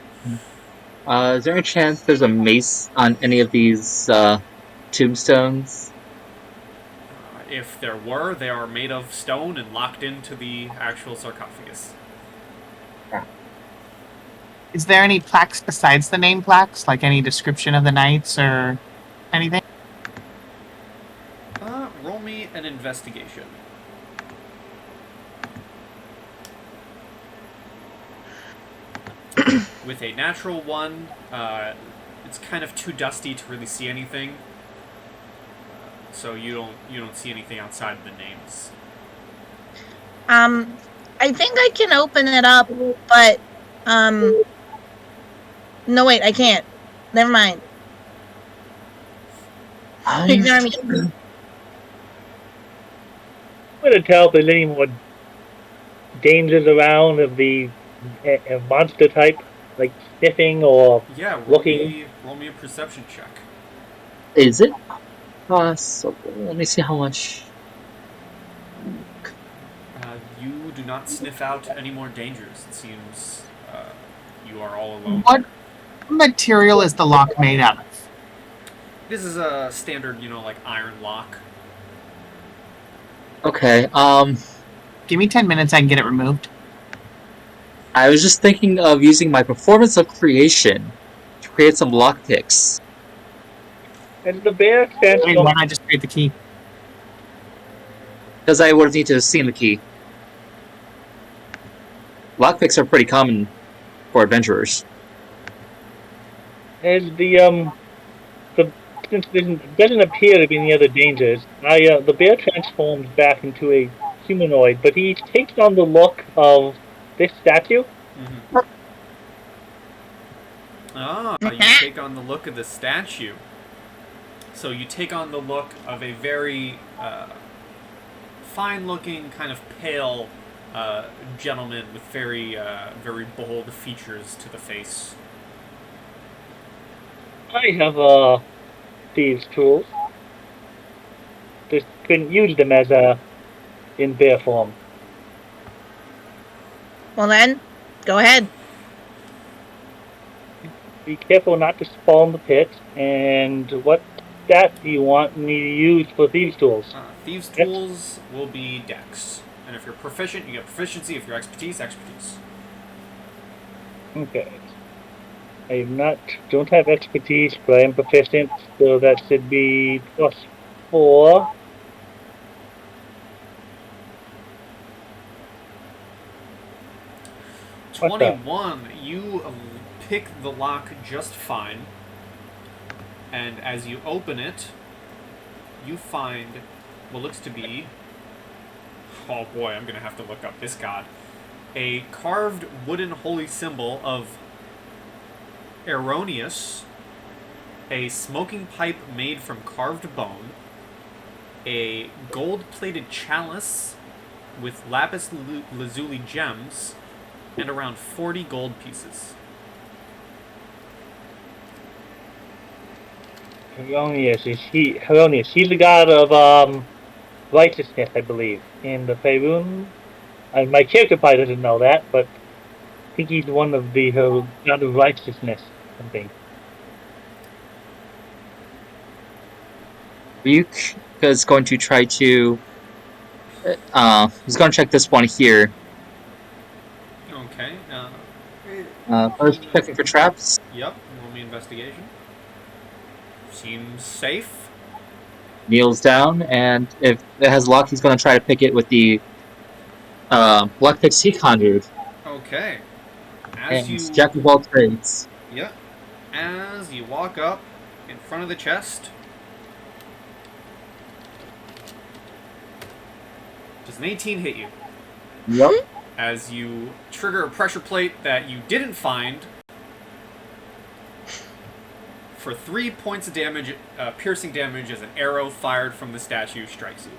Is there any chance there's a mace on any of these tombstones? If there were, they are made of stone and locked into the actual sarcophagus. Is there any plaques besides the name plaques? Like any description of the knights or anything? Roll me an investigation. With a natural one, it's kind of too dusty to really see anything. So you don't see anything outside of the names. I think I can open it up, but no, wait, I can't. Never mind. Ignore me. I'm gonna tell if there's any more dangers around of the monster type, like sniffing or looking. Roll me a perception check. Is it possible? Let me see how much. You do not sniff out any more dangers. It seems you are all alone. What material is the lock made out of? This is a standard, you know, like iron lock. Okay, Give me 10 minutes, I can get it removed. I was just thinking of using my performance of creation to create some lockpicks. And the bear Why transforms. don't I just create the key? Because I would have needed to have seen the key. Lockpicks are pretty common for adventurers. As since there doesn't appear to be any other dangers, the bear transforms back into a humanoid, but he takes on the look of this statue. Mm-hmm. You take on the look of the statue. So you take on the look of a very fine-looking, kind of pale gentleman with very bold features to the face. I have thieves' tools. Just couldn't use them as in bear form. Well then, go ahead. Be careful not to spawn the pit. And what stat do you want me to use for thieves' tools? Thieves' tools will be dex. And if you're proficient, you get proficiency. If you're expertise, expertise. Okay. I don't have expertise, but I am proficient, so that should be +4. What's that? 21. You pick the lock just fine, and as you open it, you find what looks to be, oh boy, I'm gonna have to look up this god, a carved wooden holy symbol of Erroneous, a smoking pipe made from carved bone, a gold-plated chalice with lapis lazuli gems, and around 40 gold pieces. Heronius, Heronius, he's the god of righteousness, I believe, in the Faerun. My character probably doesn't know that, but think he's one of the God of righteousness, something. Ryuk is going to try to. He's going to check this one here. Okay. First, checking for traps. Yep. Roll me investigation. Seems safe. Kneels down, and if it has luck, he's going to try to pick it with the luck picks he conjured. Okay. And it's Jack of all trades. Yep. As you walk up in front of the chest, does an 18 hit you? Yep. As you trigger a pressure plate that you didn't find for 3 points of damage, piercing damage, as an arrow fired from the statue strikes you.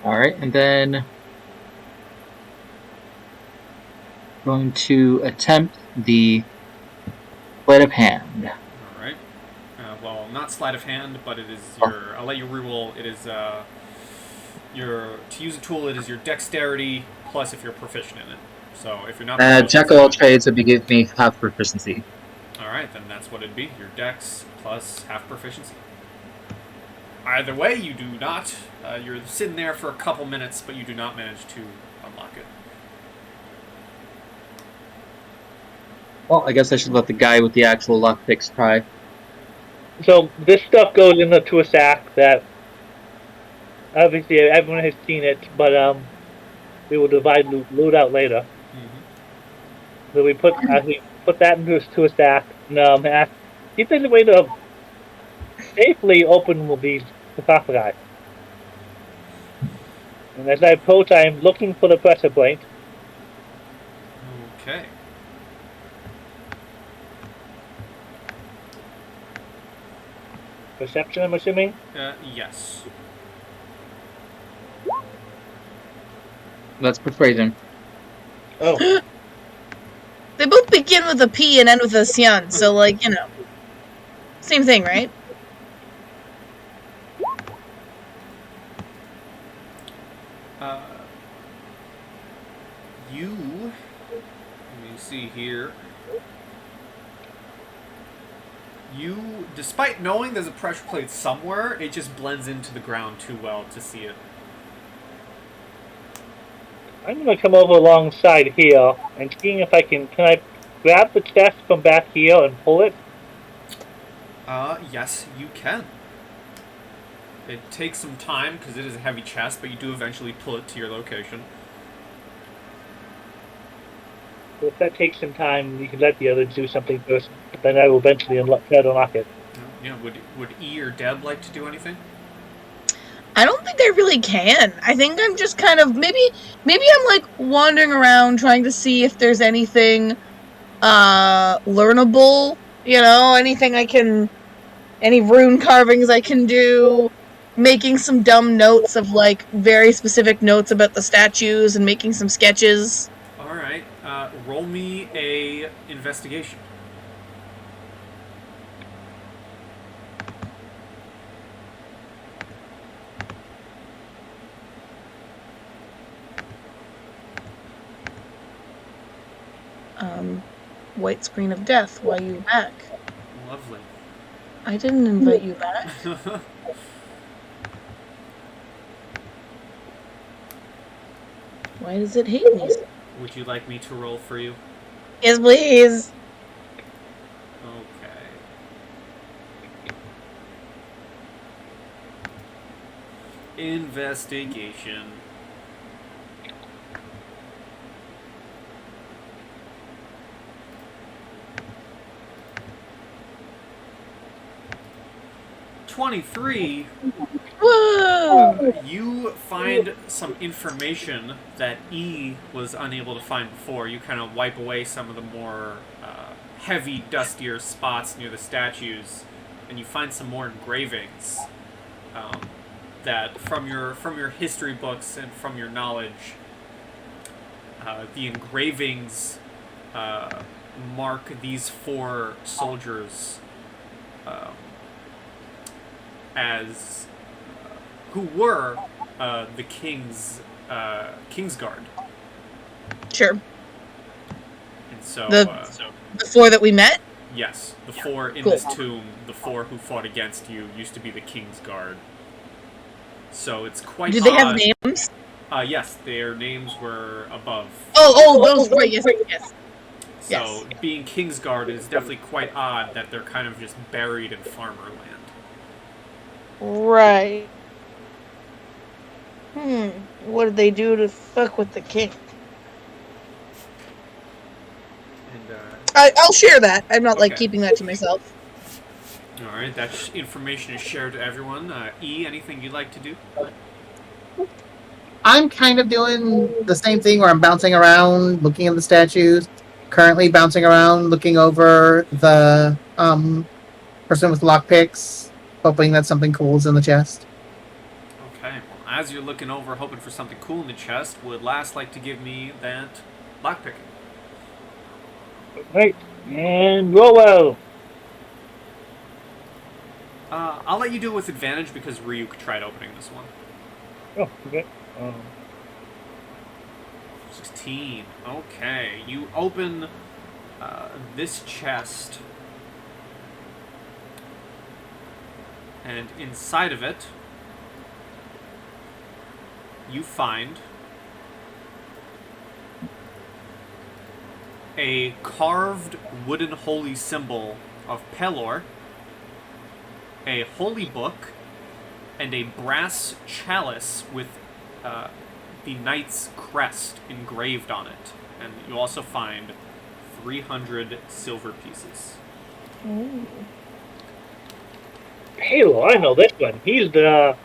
Alright, and then going to attempt the sleight of hand. Alright. Well, not sleight of hand, but it is your... I'll let you reroll. It is your... To use a tool, it is your dexterity, plus if you're proficient in it. So if you're not proficient... Jack of all trades would give me half proficiency. Alright, then that's what it'd be. Your dex plus half proficiency. Either way, you do not. You're sitting there for a couple minutes, but you do not manage to unlock it. Well, I guess I should let the guy with the actual lockpicks try. So this stuff goes into a sack that obviously everyone has seen it, but we will divide loot out later. Mm-hmm. So we put that into a sack, and if there's a way to safely open these sarcophagi. And as I approach, I am looking for the pressure plate. Okay. Perception, I'm assuming? Yes. That's persuasion. Oh. They both begin with a P and end with a Sion, so, like, you know. Same thing, right? Let me see here. You, despite knowing there's a pressure plate somewhere, it just blends into the ground too well to see it. I'm going to come over alongside here and seeing if can I grab the chest from back here and pull it? Yes, you can. It takes some time because it is a heavy chest, but you do eventually pull it to your location. If that takes some time, you can let the others do something first, then I will eventually try to unlock it. You know, would E or Deb like to do anything? I don't think I really can. I think I'm just kind of maybe I'm like wandering around trying to see if there's anything learnable, you know, any rune carvings I can do, making some dumb notes of like very specific notes about the statues and making some sketches. All right, roll me a investigation. White screen of death. Why you back? Lovely. I didn't invite you back. Why does it hate me? Would you like me to roll for you? Yes, please. Okay. Investigation. '23. Whoa! You find some information that E was unable to find before. You kind of wipe away some of the more heavy, dustier spots near the statues, and you find some more engravings that, from your history books and from your knowledge, the engravings mark these 4 soldiers as who were the King's Guard. Sure. And so, The four that we met? yes, the four in Cool. this tomb, the four who fought against you, used to be the King's Guard. So it's quite Do odd. they have names? Yes, their names were above. Those, right, yes. So yes. being Kingsguard is definitely quite odd that they're kind of just buried in farmer land. Right. What did they do to fuck with the king? And I'll share that. I'm not like Okay. keeping that to myself. all right, that information is shared to everyone. E, anything you'd like to do? I'm kind of doing the same thing where I'm bouncing around, looking at the statues. Currently bouncing around, looking over the person with lockpicks, hoping that something cool is in the chest. Okay, well, as you're looking over, hoping for something cool in the chest, would Last like to give me that lockpicking? Right. And roll well. I'll let you do it with advantage because Ryuk tried opening this one. Oh, okay. 16. Okay, you open this chest, and inside of it, you find a carved wooden holy symbol of Pelor, a holy book, and a brass chalice with the knight's crest engraved on it. And you also find 300 silver pieces. Halo, I know this one. He's the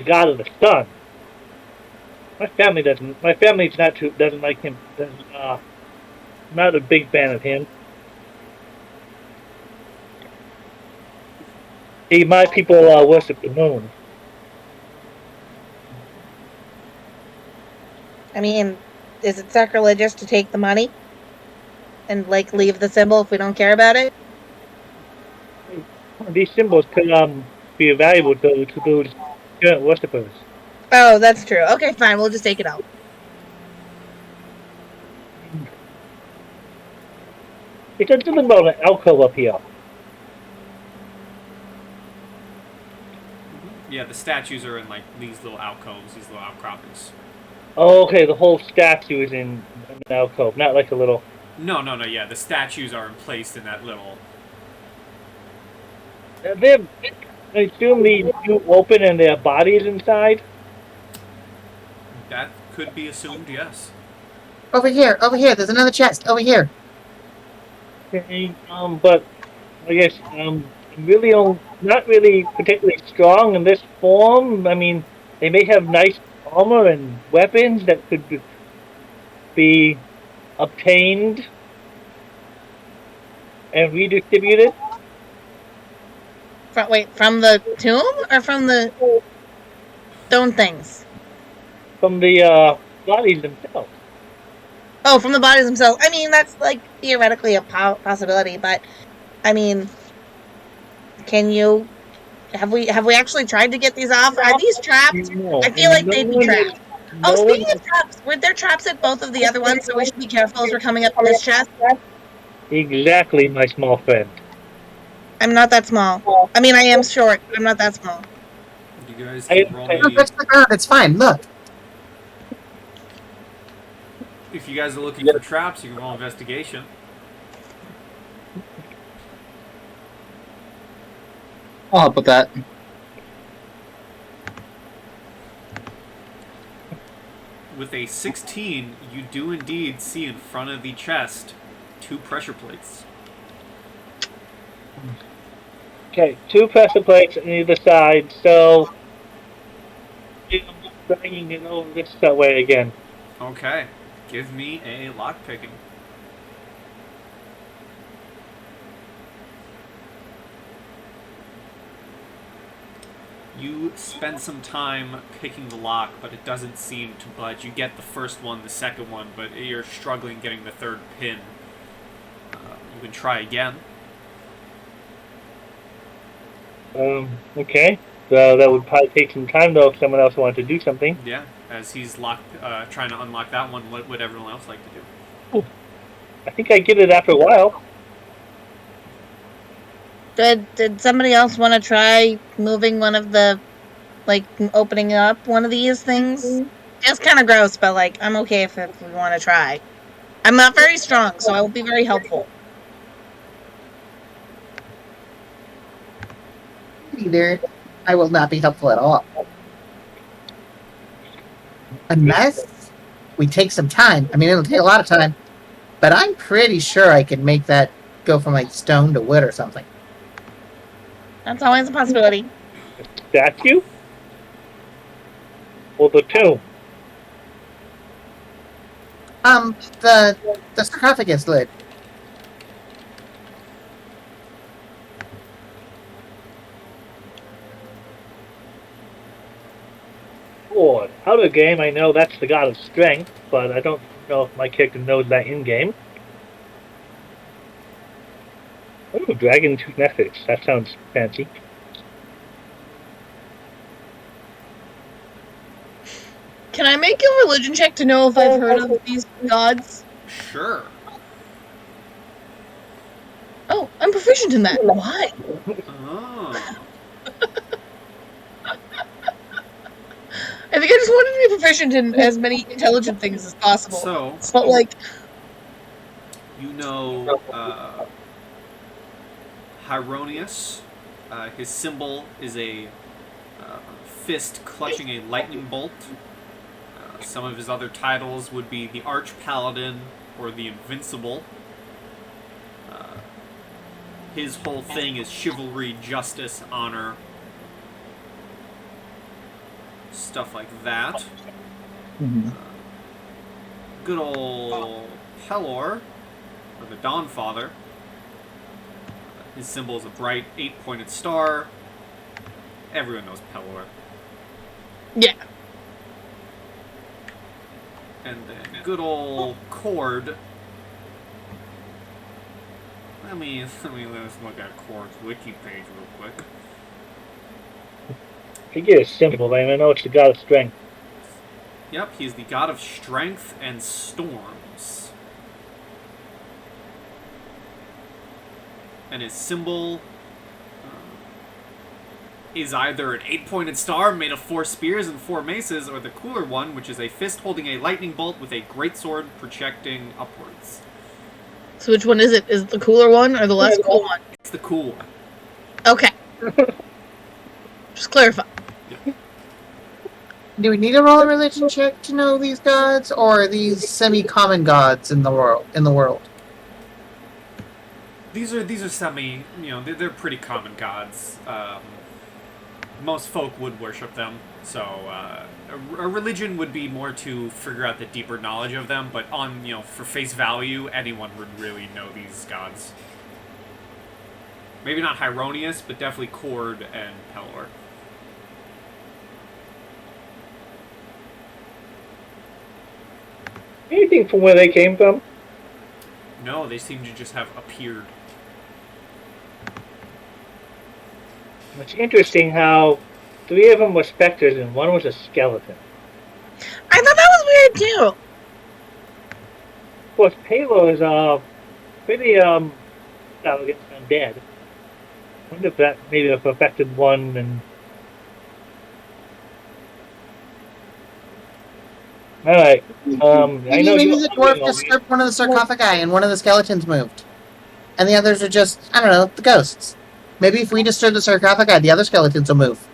god of the sun. My family doesn't. My family's doesn't like him. Not a big fan of him. See, my people worship the moon. I mean, is it sacrilegious to take the money and like leave the symbol if we don't care about it? These symbols could be valuable to those current worshippers. Oh, that's true. Okay, fine. We'll just take it out. It's a something about an alcove up here. Yeah, the statues are in like these little alcoves, these little outcroppings. Oh, okay, the whole statue is in an alcove, not like a little. No, yeah, the statues are placed in that little. I assume these do open and their bodies inside. That could be assumed, yes. Over here. There's another chest. Over here. Okay, but I guess really not really particularly strong in this form. I mean, they may have nice armor and weapons that could be obtained and redistributed. From the tomb or from the stone things? From the bodies themselves. Oh, from the bodies themselves. I mean, that's like theoretically a possibility, but I mean, can you? Have we actually tried to get these off? Are these trapped? No, I feel like they'd be trapped. no Speaking of traps, were there traps at both of the other ones? So we should be careful as we're coming up to this chest. Exactly, my small friend. I'm not that small. I mean, I am short. But I'm not that small. You guys I- can roll I- Don't me. touch the ground. It's fine. Look. If you guys are looking for traps, you can roll investigation. I'll help with that. With a 16, you do indeed see in front of the chest 2 pressure plates. Okay, 2 pressure plates on either side, so I'm dragging it over this way again. Okay, give me a lockpicking. You spend some time picking the lock, but it doesn't seem to budge. You get the first one, the second one, but you're struggling getting the third pin. You can try again. Okay. That would probably take some time though if someone else wanted to do something. Yeah, as he's trying to unlock that one, what would everyone else like to do? I think I get it after a while. Did somebody else want to try moving one of the, like, opening up one of these things? It's kind of gross, but, like, I'm okay if we want to try. I'm not very strong, so I will be very helpful. Either I will not be helpful at all. Unless we take some time. I mean, it'll take a lot of time, but I'm pretty sure I can make that go from like stone to wood or something. That's always a possibility. Statue? Or the tomb? The sarcophagus lid. Lord, out of the game, I know that's the god of strength, but I don't know if my character knows that in game. Ooh, dragon tooth ethics. That sounds fancy. Can I make a religion check to know if I've heard of these gods? Sure. Oh, I'm proficient in that. Why? Oh. I think I just wanted to be proficient in as many intelligent things as possible. So, But, like, you know Hieronius. His symbol is a fist clutching a lightning bolt. Some of his other titles would be the Arch Paladin or the Invincible. His whole thing is chivalry, justice, honor, stuff like that. Good old Pelor, or the Dawnfather. His symbol is a bright 8-pointed star. Everyone knows Pelor. yeah. And then good old Cord. Let's look at Cord's wiki page real quick. I get a symbol, but I know it's the god of strength. Yep, he is the god of strength and storms. And his symbol is either an 8-pointed star made of 4 spears and 4 maces, or the cooler one, which is a fist holding a lightning bolt with a greatsword projecting upwards. So which one is it? Is it the cooler one or the less cool one? It's the cool one. Okay. Just clarify. Do we need to roll a religion check to know these gods, or are these semi-common gods in the world? These are semi, they're pretty common gods. Most folk would worship them, so a religion would be more to figure out the deeper knowledge of them, but for face value, anyone would really know these gods. Maybe not Hieronius, but definitely Cord and Pelor. Anything from where they came from? No, they seem to just have appeared. It's interesting how 3 of them were specters and 1 was a skeleton. I thought that was weird too. Of course, Palo is pretty against undead. I wonder if that maybe a perfected one and. All right. I know Maybe the dwarf just stripped one of the sarcophagi and one of the skeletons moved, and the others are just, I don't know, the ghosts. Maybe if we disturb the sarcophagi, the other skeletons will move.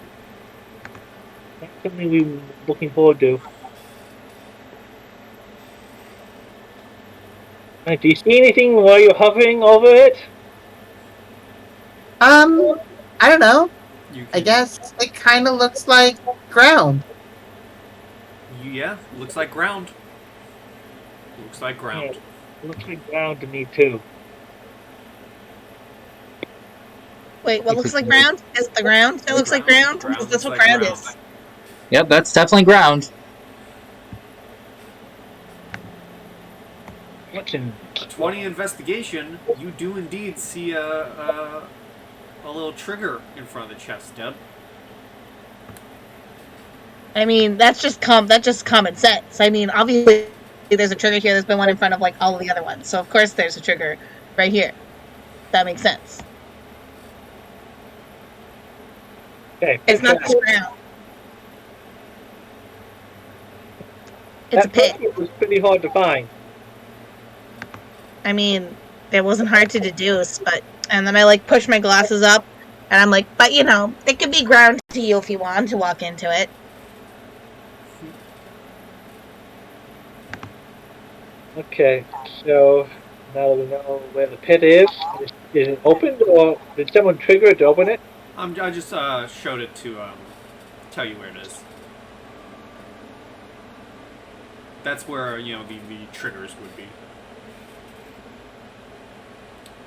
That's something we're looking forward to. Right, do you see anything while you're hovering over it? I don't know. I guess it kind of looks like ground. Yeah, looks like ground. Looks like ground. Yeah, looks like ground to me too. Wait, what looks like ground? Is it the ground? It looks like ground? Because that's what ground is. Yep, that's definitely ground. Watching A 20 investigation, you do indeed see a little trigger in front of the chest, Deb. I mean, that's just common sense. I mean, obviously, there's a trigger here. There's been one in front of like all of the other ones, so of course there's a trigger right here. That makes sense. Okay. It's not the ground. It's a That pit. puzzle was pretty hard to find. I mean, it wasn't hard to deduce, but and then I like push my glasses up, and I'm like, but you know, it could be ground to you if you want to walk into it. Okay, so now that we know where the pit is it open, or did someone trigger it to open it? I just showed it to tell you where it is. That's where the triggers would be.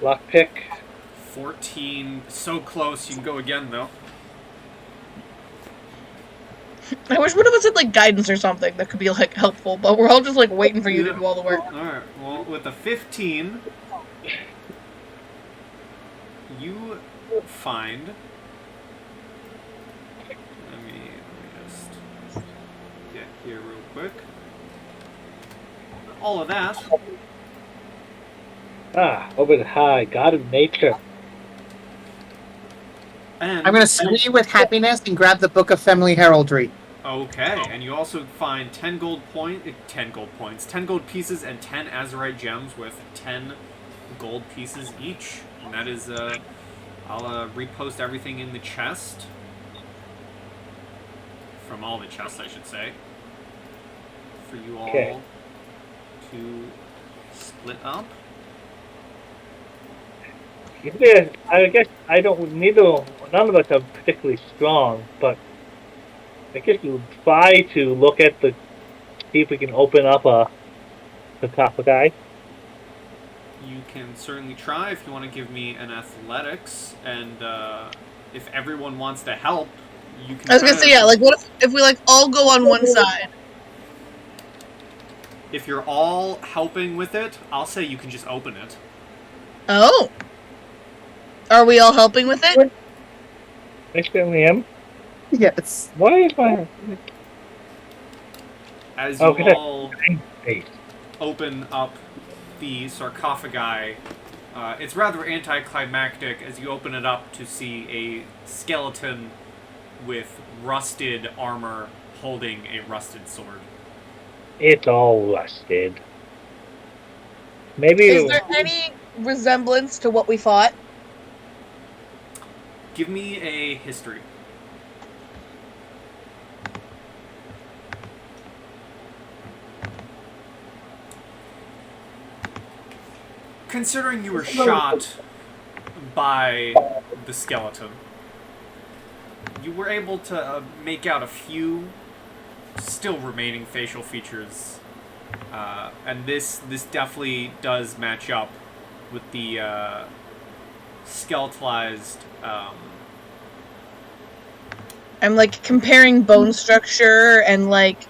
Lockpick. 14, so close. You can go again though. I wish one of us had like guidance or something that could be like helpful, but we're all just like waiting for you to do all the work. All right. Well, with the 15, you find. Let me just get here real quick. All of that. Over the high, God of nature. And I'm going to scream with happiness and grab the Book of Family Heraldry. okay, and you also find 10 gold pieces, and 10 azurite gems with 10 gold pieces each. And that is, I'll repost everything in the chest. From all the chests, I should say. For you all to split up. Yeah, I guess I don't. None of us are particularly strong, but I guess we'll try to look at see if we can open up a sarcophagi. You can certainly try if you want to give me an athletics, and if everyone wants to help, you can. I was gonna say, yeah, like what if we like all go on one side? If you're all helping with it, I'll say you can just open it. Oh. Are we all helping with it? I certainly am. Yes. Why is my... As you all open up the sarcophagi, it's rather anticlimactic as you open it up to see a skeleton with rusted armor holding a rusted sword. It's all rusted. Maybe... Is there any resemblance to what we fought? Give me a history. Considering you were shot by the skeleton, you were able to make out a few still remaining facial features, and this definitely does match up with the skeletalized. I'm like comparing bone structure and like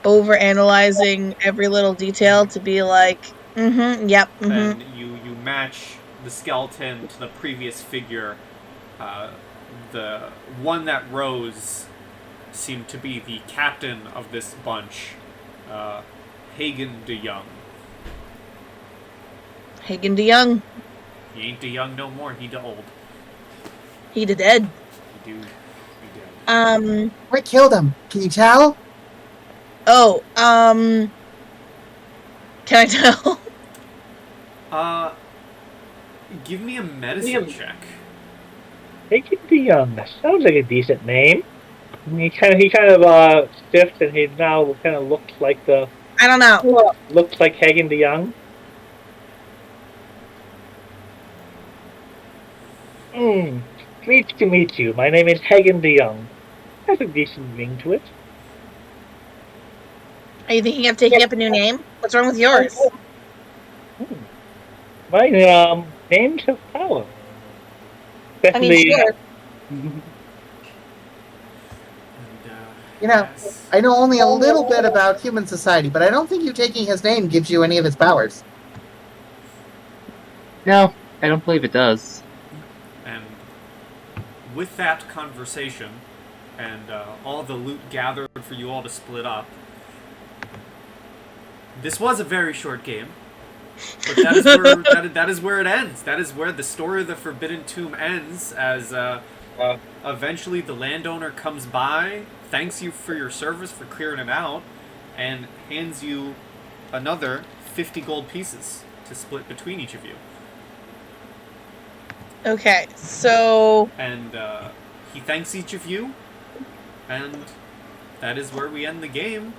over analyzing every little detail to be like, yep, And you match the skeleton to the previous figure. The one that rose seemed to be the captain of this bunch, Hagen de Young. Hagen de Young. He ain't de young no more, he de old. He de dead. He do. He dead. What killed him? Can you tell? Oh, can I tell? Give me a medicine check. Hagen de Young. That sounds like a decent name. He kind of stiffed, and he now kind of looks like I don't know. Looks like Hagen de Young. Pleased to meet you. My name is Hagen de Young. Has a decent ring to it. Are you thinking of taking up a new name? What's wrong with yours? My names have power. Especially, I mean, sure. You know, I know only a little bit about human society, but I don't think you taking his name gives you any of his powers. No, I don't believe it does. And with that conversation, and all the loot gathered for you all to split up. This was a very short game, but that is where that is where it ends. That is where the story of the Forbidden Tomb ends. As eventually the landowner comes by, thanks you for your service for clearing it out, and hands you another 50 gold pieces to split between each of you. Okay, so And he thanks each of you, and that is where we end the game.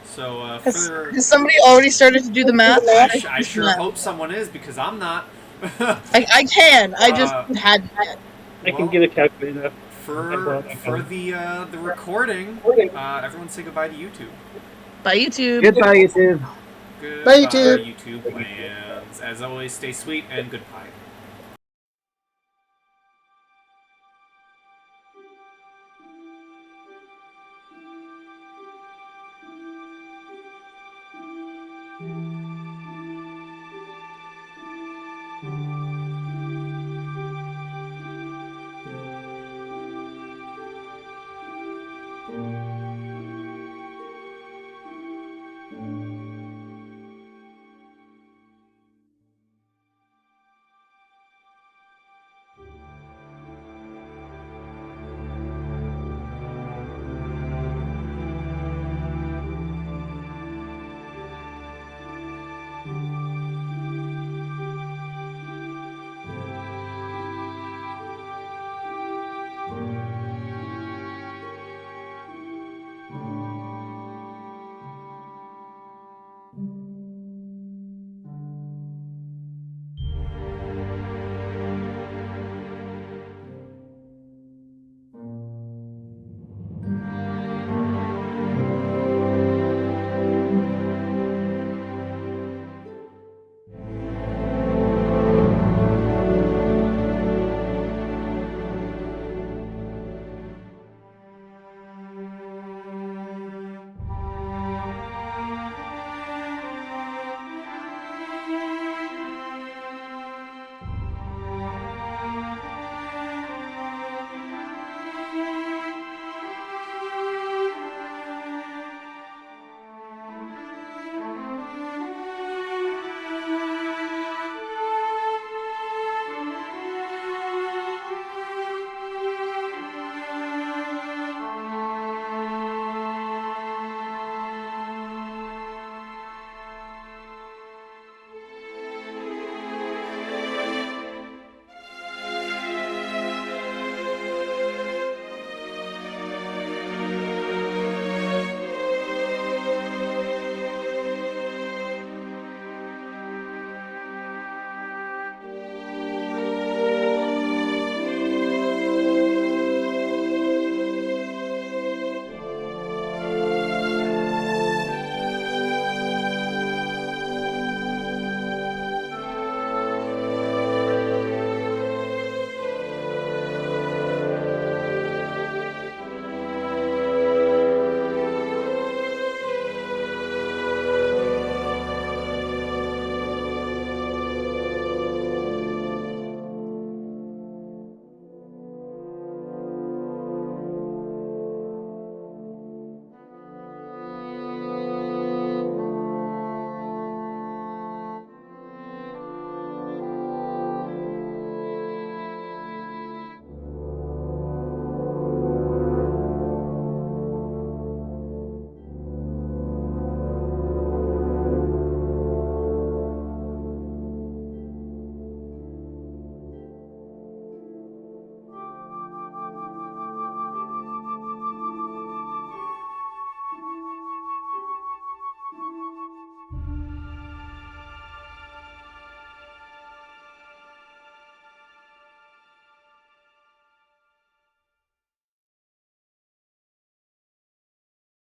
So has somebody already started to do the math? I sure hope someone is, because I'm not. I can. I just hadn't yet. I can get a calculator. For the recording, everyone say goodbye to YouTube. Bye, YouTube. Goodbye, YouTube. Goodbye, YouTube. YouTube lands. As always, stay sweet and goodbye.